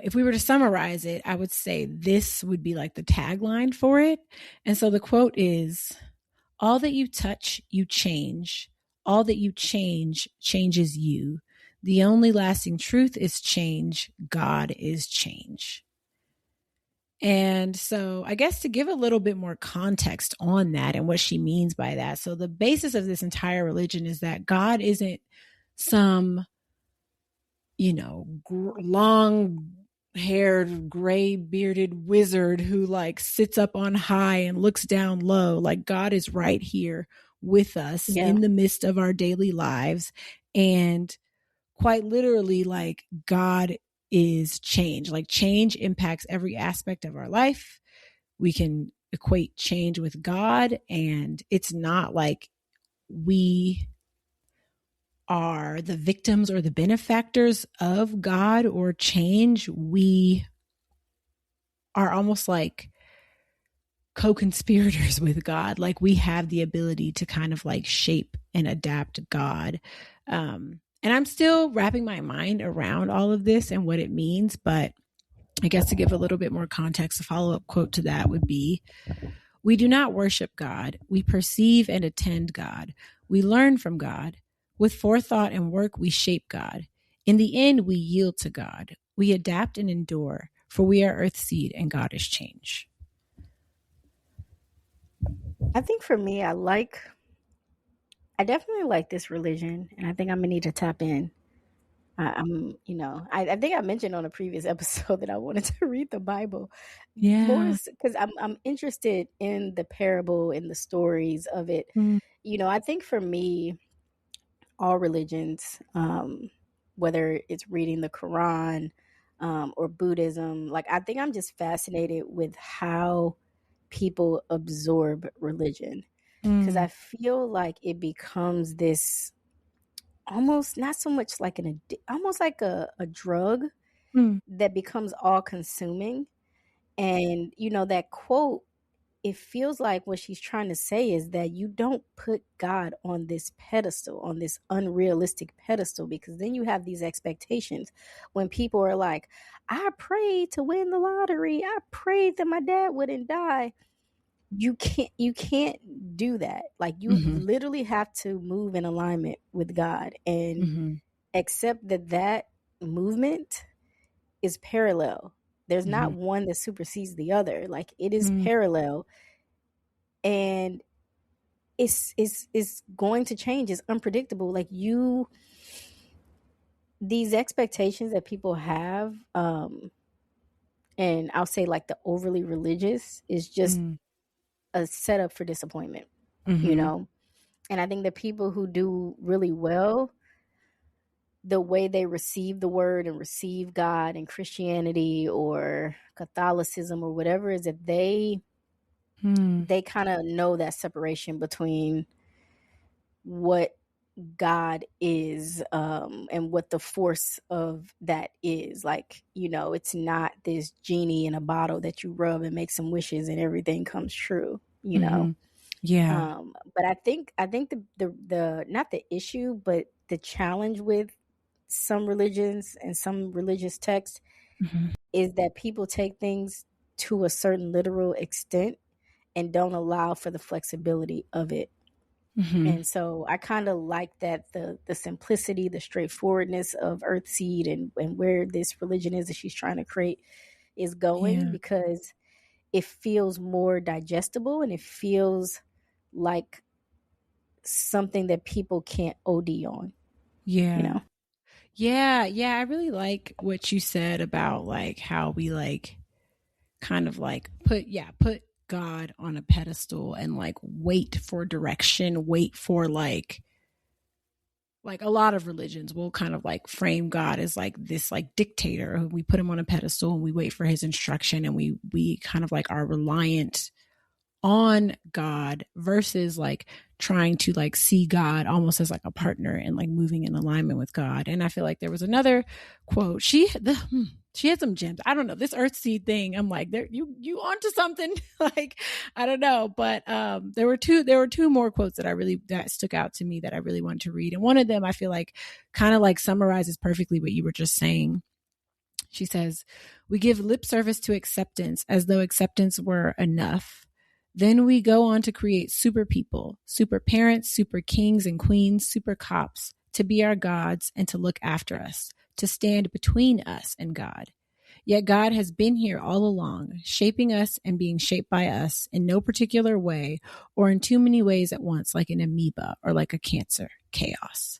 If we were to summarize it, I would say this would be like the tagline for it. And so the quote is, all that you touch, you change. All that you change changes you. The only lasting truth is change. God is change. And so I guess to give a little bit more context on that and what she means by that. So the basis of this entire religion is that God isn't some long haired, gray bearded wizard who like sits up on high and looks down low. Like God is right here with us in the midst of our daily lives. And quite literally, like God is change. Like change impacts every aspect of our life. We can equate change with God, and it's not like we are the victims or the benefactors of God or change. We are almost like co-conspirators with God. Like we have the ability to kind of like shape and adapt God. And I'm still wrapping my mind around all of this and what it means. But I guess to give a little bit more context, a follow-up quote to that would be, we do not worship God. We perceive and attend God. We learn from God. With forethought and work, we shape God. In the end, we yield to God. We adapt and endure, for we are Earthseed and God is change. I think for me, I definitely like this religion, and I think I'm gonna need to tap in. I think I mentioned on a previous episode that I wanted to read the Bible more Yeah. because I'm interested in the parable and the stories of it. Mm. I think for me, all religions, whether it's reading the Quran or Buddhism, like I think I'm just fascinated with how people absorb religion because I feel like it becomes this almost not so much like almost like a drug that becomes all consuming. And that quote, it feels like what she's trying to say is that you don't put God on this pedestal, on this unrealistic pedestal, because then you have these expectations when people are like, I prayed to win the lottery, I prayed that my dad wouldn't die. You can't do that. Like you literally have to move in alignment with God and accept that movement is parallel. There's not one that supersedes the other. Like it is parallel, and it's going to change. It's unpredictable. Like these expectations that people have, and I'll say like the overly religious is just a setup for disappointment, And I think the people who do really well, the way they receive the word and receive God and Christianity or Catholicism or whatever, is that they kind of know that separation between what God is, and what the force of that is. Like, it's not this genie in a bottle that you rub and make some wishes and everything comes true, Yeah. But I think the not the issue, but the challenge with some religions and some religious texts Mm-hmm. is that people take things to a certain literal extent and don't allow for the flexibility of it. Mm-hmm. And so I kind of like that the simplicity, the straightforwardness of Earthseed and where this religion is that she's trying to create is going, Yeah. because it feels more digestible and it feels like something that people can't OD on, you Yeah. know? Yeah. Yeah. I really like what you said about like how we like kind of like put God on a pedestal and like wait for direction, wait for like a lot of religions will kind of like frame God as like this like dictator. We put him on a pedestal and we wait for his instruction, and we kind of like are reliant on God versus like trying to like see God almost as like a partner and like moving in alignment with God. And I feel like there was another quote. She had some gems. I don't know, this Earthseed thing. I'm like, there you onto something. Like, I don't know, but there were two more quotes that stuck out to me that I really wanted to read. And one of them I feel like kind of like summarizes perfectly what you were just saying. She says, "We give lip service to acceptance as though acceptance were enough. Then we go on to create super people, super parents, super kings and queens, super cops to be our gods and to look after us, to stand between us and God. Yet God has been here all along, shaping us and being shaped by us in no particular way or in too many ways at once, like an amoeba or like a cancer, chaos."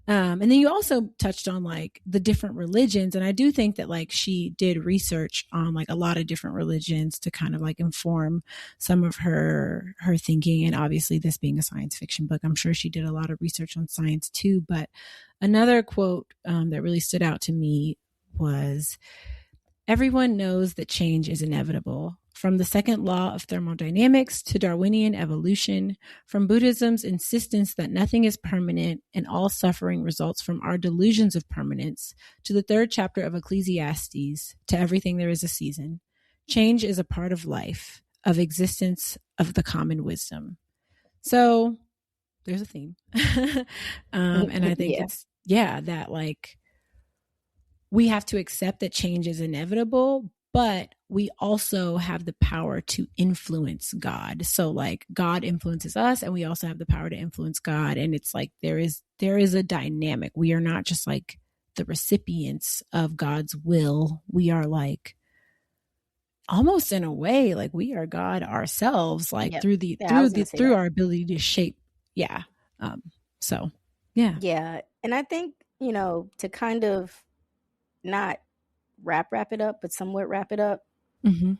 And then you also touched on like the different religions. And I do think that like she did research on like a lot of different religions to kind of like inform some of her thinking. And obviously this being a science fiction book, I'm sure she did a lot of research on science too. But another quote that really stood out to me was, "Everyone knows that change is inevitable. From the second law of thermodynamics to Darwinian evolution, from Buddhism's insistence that nothing is permanent and all suffering results from our delusions of permanence, to the third chapter of Ecclesiastes, to everything there is a season. Change is a part of life, of existence, of the common wisdom." So there's a theme. And I think Yeah. it's, that like, we have to accept that change is inevitable, but we also have the power to influence God. So like God influences us and we also have the power to influence God. And it's like there is a dynamic. We are not just like the recipients of God's will. We are like almost in a way like we are God ourselves, like Yep. Yeah, I was gonna say through that. our ability to shape. Yeah. So yeah. Yeah. And I think, to kind of not wrap it up, but somewhat wrap it up, Mm-hmm.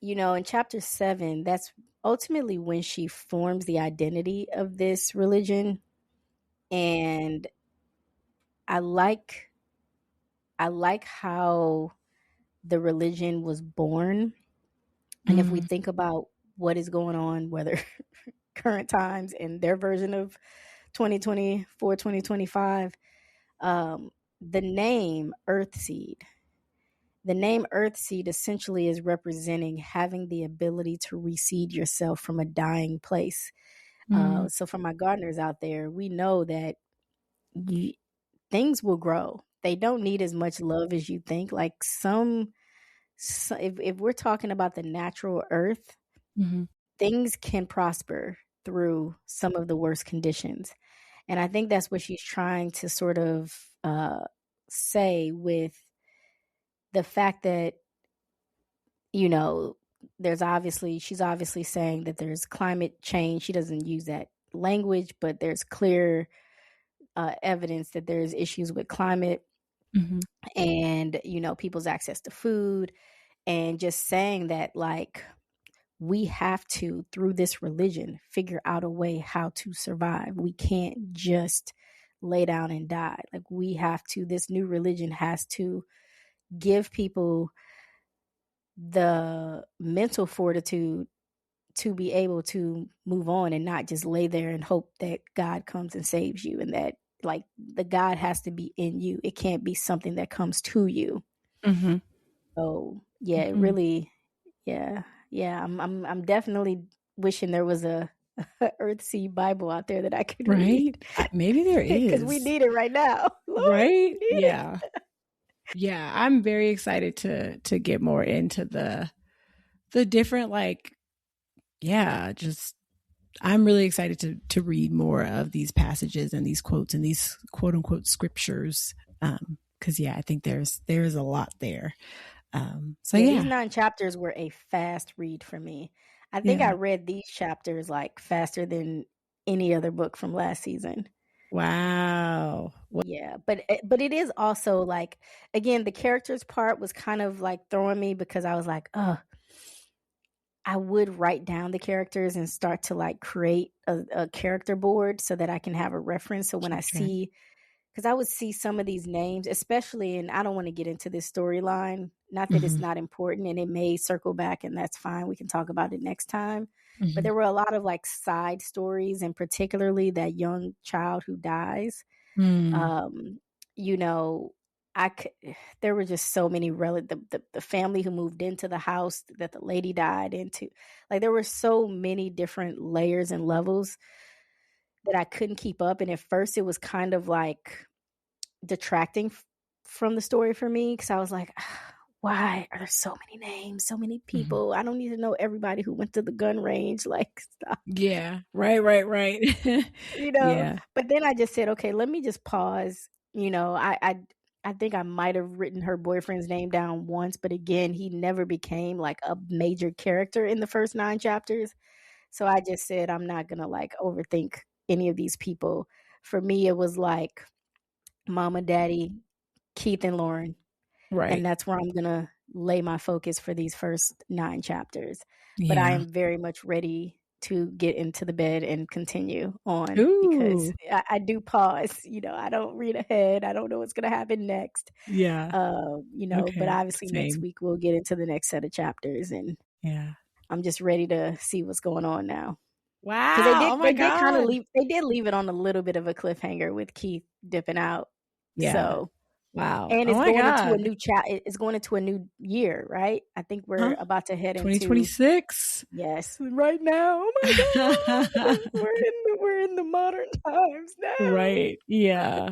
in chapter 7, that's ultimately when she forms the identity of this religion. And I like how the religion was born. And if we Mm-hmm. think about what is going on, whether current times and their version of 2024, 2025, the name Earthseed, essentially is representing having the ability to reseed yourself from a dying place. Mm-hmm. So for my gardeners out there, we know that you, things will grow. They don't need as much love as you think. Like if we're talking about the natural earth, Mm-hmm. things can prosper through some of the worst conditions. And I think that's what she's trying to sort of say with the fact that, you know, she's obviously saying that there's climate change. She doesn't use that language, but there's clear evidence that there's issues with climate Mm-hmm. and, people's access to food, and just saying that, like, we have to, through this religion, figure out a way how to survive. We can't just lay down and die. Like, we have to, this new religion has to give people the mental fortitude to be able to move on and not just lay there and hope that God comes and saves you, and that like the God has to be in you. It can't be something that comes to you. Mm-hmm. So yeah, it Mm-hmm. really, yeah. I'm definitely wishing there was a Earthseed Bible out there that I could Right? read, Maybe there because we is. need it right now. Lord, Right? we need it. Yeah. Yeah. I'm very excited to get more into the different, like, yeah, just I'm really excited to read more of these passages and these quotes and these quote unquote scriptures. Because yeah, I think there's a lot there. So Yeah, these yeah. 9 chapters were a fast read for me. I think I Yeah. read these chapters like faster than any other book from last season. Wow. Yeah, but it is also like, again, the characters part was kind of like throwing me, because I was like, oh, I would write down the characters and start to like create a character board so that I can have a reference. So when I Okay. see, because I would see some of these names, especially, and I don't want to get into this storyline, not that it's Mm-hmm. not important, and it may circle back, and that's fine. We can talk about it next time. But Mm-hmm. there were a lot of like side stories, and particularly that young child who dies. Mm. Um, you know, I could, there were just so many the family who moved into the house that the lady died into. Like there were so many different layers and levels that I couldn't keep up. And at first it was kind of like detracting from the story for me, because I was like, why are there so many names, so many Mm-hmm. people? I don't need to know everybody who went to the gun range. Like, stop. Yeah. Right. Yeah. But then I just said, okay, let me just pause. I think I might have written her boyfriend's name down once, but again, he never became like a major character in the first 9 chapters. So I just said, I'm not gonna like overthink any of these people. For me, it was like Mama, Daddy, Keith, and Lauren, and Right. that's where I'm gonna lay my focus for these first 9 chapters. But I Yeah. am very much ready to get into the bed and continue on, because Ooh. I do pause. I don't read ahead. I don't know what's gonna happen next. Yeah. But Okay. obviously next Same. week we'll get into the next set of chapters, and Yeah. I'm just ready to see what's going on now. Because they Wow. did Oh my they did kind of God. leave it on a little bit of a cliffhanger with Keith dipping out. Yeah. So, Wow. and Oh it's my going into a God. new it's going into a new year, right? I think we're Huh? about to head into, 2026. yes, right now. Oh my God. We're in the modern times now. Right. Yeah.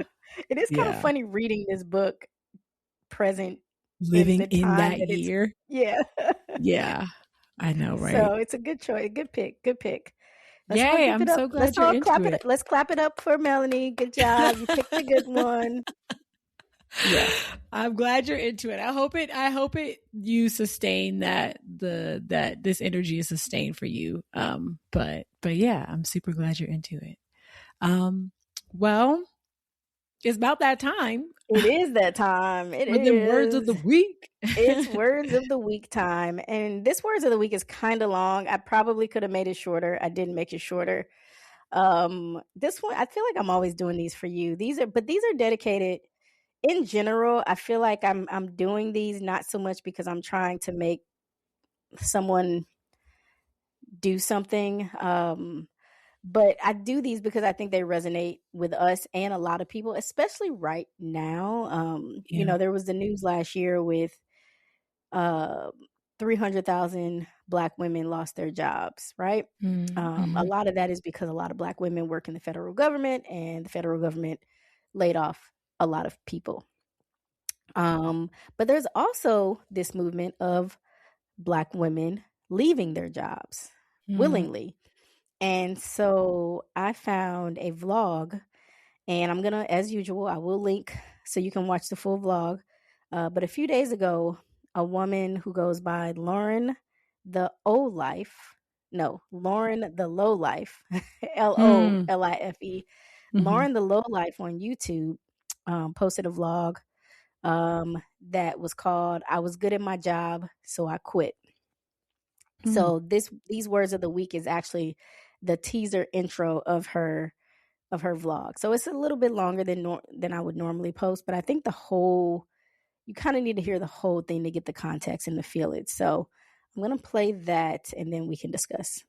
It is kind of Yeah. funny reading this book present in Living the in time that that it's, year. yeah. Yeah. I know, right? So it's a good choice, good pick, good pick. Let's all Yay. give I'm it up. so Let's glad you're all into clap it up. it. Let's clap it up for Melanie. Good job. You picked a good one. Yeah. I'm glad you're into it. I hope it you sustain that this energy is sustained for you. But yeah, I'm super glad you're into it. Well, it's about that time It is that time. It for them words of is. the week. It's words of the week time. And this words of the week is kind of long. I probably could have made it shorter. I didn't make it shorter. This one, I feel like I'm always doing these for you. These are dedicated in general. I feel like I'm doing these not so much because I'm trying to make someone do something. But I do these because I think they resonate with us and a lot of people, especially right now. Yeah. There was the news last year with uh 300,000 Black women lost their jobs, right? A Mm-hmm. lot of that is because a lot of Black women work in the federal government, and the federal government laid off a lot of people. But there's also this movement of Black women leaving their jobs Mm-hmm. willingly. And so I found a vlog, and I'm going to, as usual, I will link so you can watch the full vlog. But a few days ago, a woman who goes by Lauren the O Life, no, Lauren the Low Life, LOLIFE, Mm-hmm. Lauren the Low Life on YouTube, posted a vlog that was called "I Was Good at My Job, So I Quit." Mm-hmm. So these words of the week is actually the teaser intro of her vlog. So it's a little bit longer than I would normally post, but I think you kind of need to hear the whole thing to get the context and to feel it. So I'm going to play that, and then we can discuss.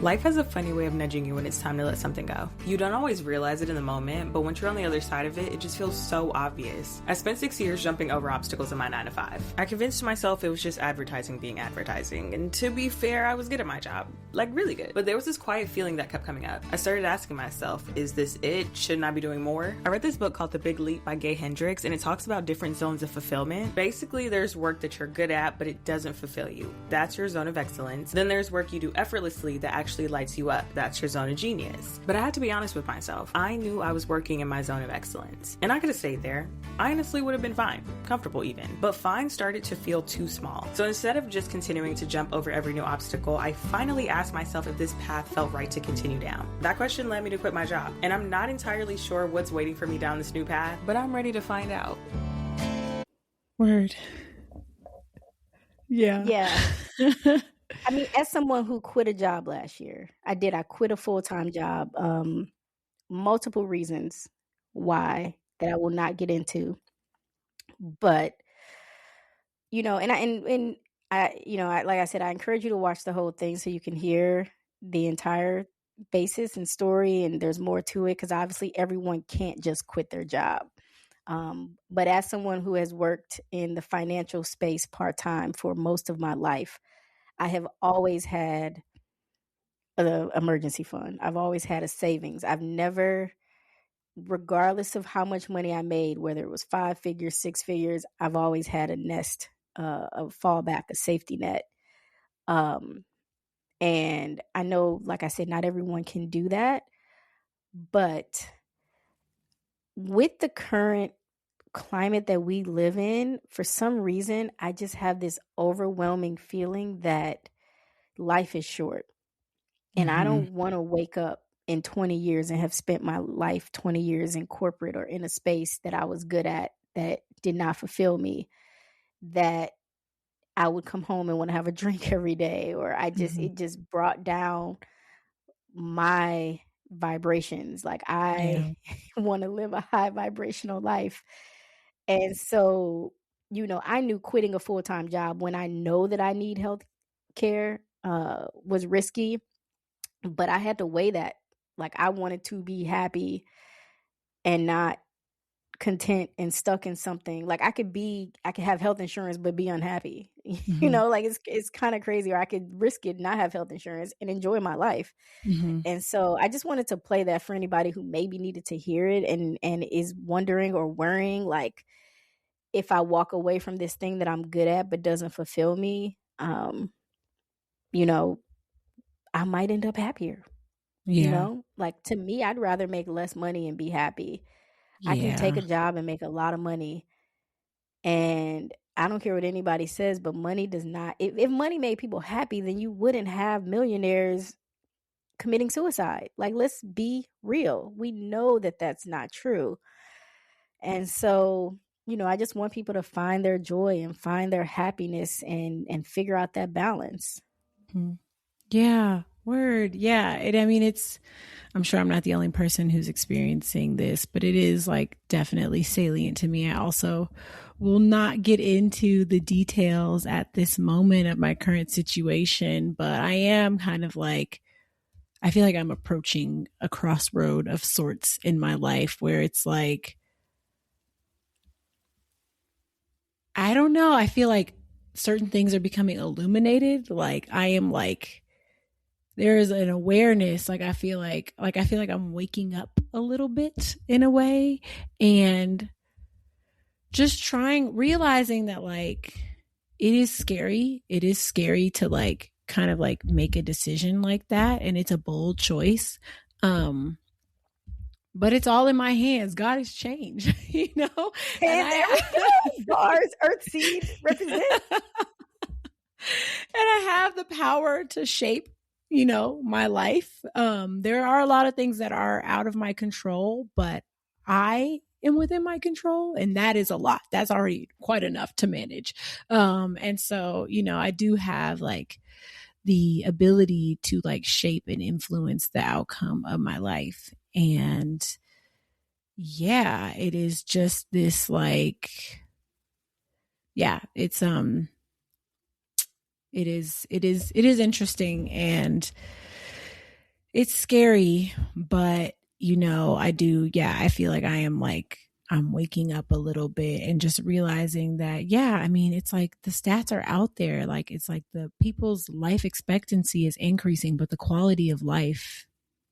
Life has a funny way of nudging you when it's time to let something go. You don't always realize it in the moment, but once you're on the other side of it, it just feels so obvious. I spent 6 years jumping over obstacles in my 9-to-5. I convinced myself it was just advertising being advertising, and to be fair, I was good at my job. Like, really good. But there was this quiet feeling that kept coming up. I started asking myself, is this it? Shouldn't I be doing more? I read this book called The Big Leap by Gay Hendricks, and it talks about different zones of fulfillment. Basically, there's work that you're good at, but it doesn't fulfill you. That's your zone of excellence. Then there's work you do effortlessly that actually lights you up. That's your zone of genius. But I had to be honest with myself. I knew I was working in my zone of excellence, and I could have stayed there. I honestly would have been fine, comfortable even. But fine started to feel too small. So instead of just continuing to jump over every new obstacle, I finally asked myself if this path felt right to continue down. That question led me to quit my job, and I'm not entirely sure what's waiting for me down this new path, but I'm ready to find out. Word. Yeah. Yeah. I mean, as someone who quit a job last year, I quit a full-time job. Multiple reasons why that I will not get into. But, you know, and I like I said, I encourage you to watch the whole thing so you can hear the entire basis and story, and there's more to it, because obviously everyone can't just quit their job. But as someone who has worked in the financial space part-time for most of my life, I have always had an emergency fund. I've always had a savings. I've never, regardless of how much money I made, whether it was 5 figures, 6 figures, I've always had a nest, a fallback, a safety net. And I know, like I said, not everyone can do that. But with the current climate that we live in, for some reason, I just have this overwhelming feeling that life is short. And I don't want to wake up in 20 years and have spent my life 20 years in corporate or in a space that I was good at that did not fulfill me, that I would come home and want to have a drink every day, or it just brought down my vibrations. Like, I want to live a high vibrational life. And so, I knew quitting a full-time job when I know that I need health care was risky, but I had to weigh that. Like, I wanted to be happy and not content and stuck in something. Like, I could have health insurance but be unhappy. Like, it's kind of crazy. Or I could risk it, not have health insurance, and enjoy my life. And so I just wanted to play that for anybody who maybe needed to hear it and is wondering or worrying, like, if I walk away from this thing that I'm good at but doesn't fulfill me, I might end up happier. Like, to me, I'd rather make less money and be happy. I can take a job and make a lot of money, and I don't care what anybody says, but money does not. If money made people happy, then you wouldn't have millionaires committing suicide. Like, let's be real. We know that that's not true. And so, I just want people to find their joy and find their happiness and figure out that balance. Yeah. Word. Yeah. I'm sure I'm not the only person who's experiencing this, but it is, like, definitely salient to me. I also will not get into the details at this moment of my current situation, but I am kind of like, I feel like I'm approaching a crossroad of sorts in my life where it's like, I don't know. I feel like certain things are becoming illuminated. Like, I am like, there is an awareness. Like, I feel like I'm waking up a little bit in a way, and just realizing that, like, it is scary. It is scary to, like, kind of like make a decision like that. And it's a bold choice. But it's all in my hands. God has changed, And Bars, Earthseed represent. And I have the power to shape, my life. There are a lot of things that are out of my control, but I am within my control, and that is a lot. That's already quite enough to manage. And so, I do have, like, the ability to, like, shape and influence the outcome of my life. And yeah, it is just this, like, it's, it is interesting. And it's scary, but I feel like I'm waking up a little bit and just realizing that, it's like the stats are out there. Like, it's like the people's life expectancy is increasing, but the quality of life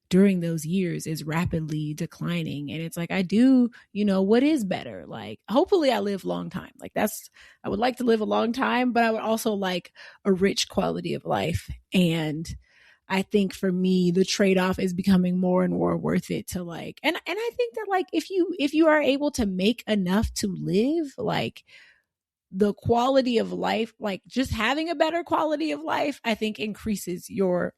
during those years is rapidly declining. And it's like, I do, what is better? Like, hopefully I live a long time. Like, I would like to live a long time, but I would also like a rich quality of life. And I think for me, the trade-off is becoming more and more worth it to like, and I think that like, if you are able to make enough to live, like the quality of life, like just having a better quality of life, I think increases your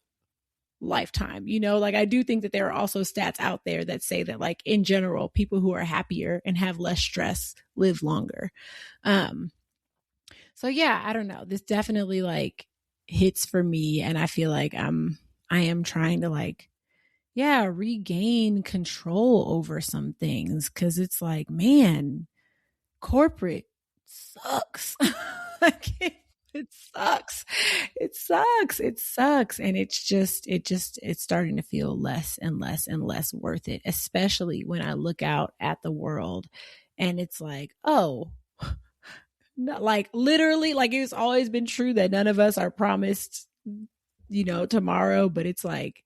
lifetime. Like I do think that there are also stats out there that say that like in general, people who are happier and have less stress live longer. So yeah, I don't know. This definitely like hits for me, and I feel like I am trying to like, regain control over some things, because it's like, man, corporate sucks. Like it sucks. It sucks. And it's starting to feel less and less and less worth it, especially when I look out at the world and it's like, oh, not like literally, like it's always been true that none of us are promised, tomorrow, but it's like,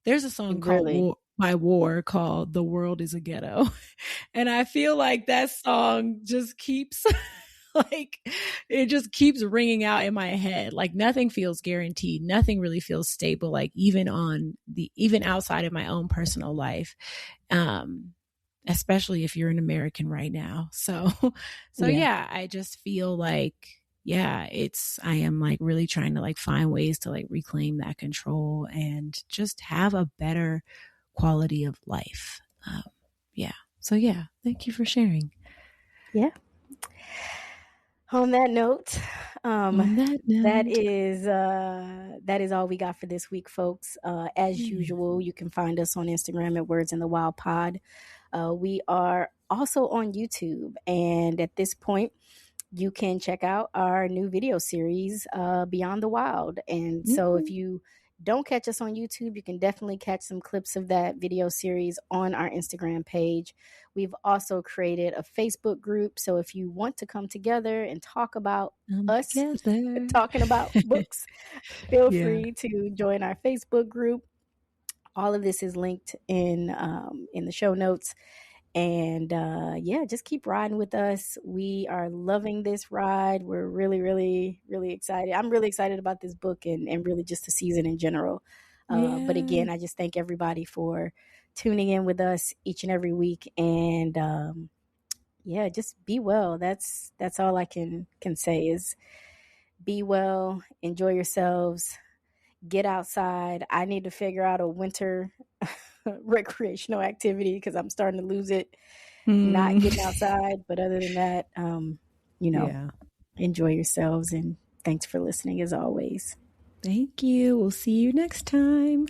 there's a song called by War called "The World Is a Ghetto." And I feel like that song just keeps like, it just keeps ringing out in my head. Like nothing feels guaranteed. Nothing really feels stable. Like even outside of my own personal life. Especially if you're an American right now. So I just feel like, I am like really trying to like find ways to like reclaim that control and just have a better quality of life. So thank you for sharing. Yeah. On that note, that is all we got for this week, folks. As usual, you can find us on Instagram at Words in the Wild Pod. We are also on YouTube, and at this point, you can check out our new video series, Beyond the Wild. And so if you don't catch us on YouTube, you can definitely catch some clips of that video series on our Instagram page. We've also created a Facebook group. So if you want to come together and talk about us talking about books, feel free to join our Facebook group. All of this is linked in the show notes. And just keep riding with us. We are loving this ride. We're really, really, really excited. I'm really excited about this book and really just the season in general. But again, I just thank everybody for tuning in with us each and every week. And just be well. That's all I can say is be well, enjoy yourselves, get outside. I need to figure out a winter recreational activity because I'm starting to lose it, not getting outside. But other than that, enjoy yourselves, and thanks for listening as always. Thank you. We'll see you next time.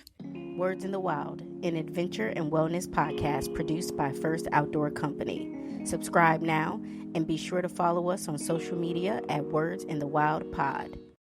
Words in the Wild, an adventure and wellness podcast produced by First Outdoor Company. Subscribe now and be sure to follow us on social media at Words in the Wild Pod.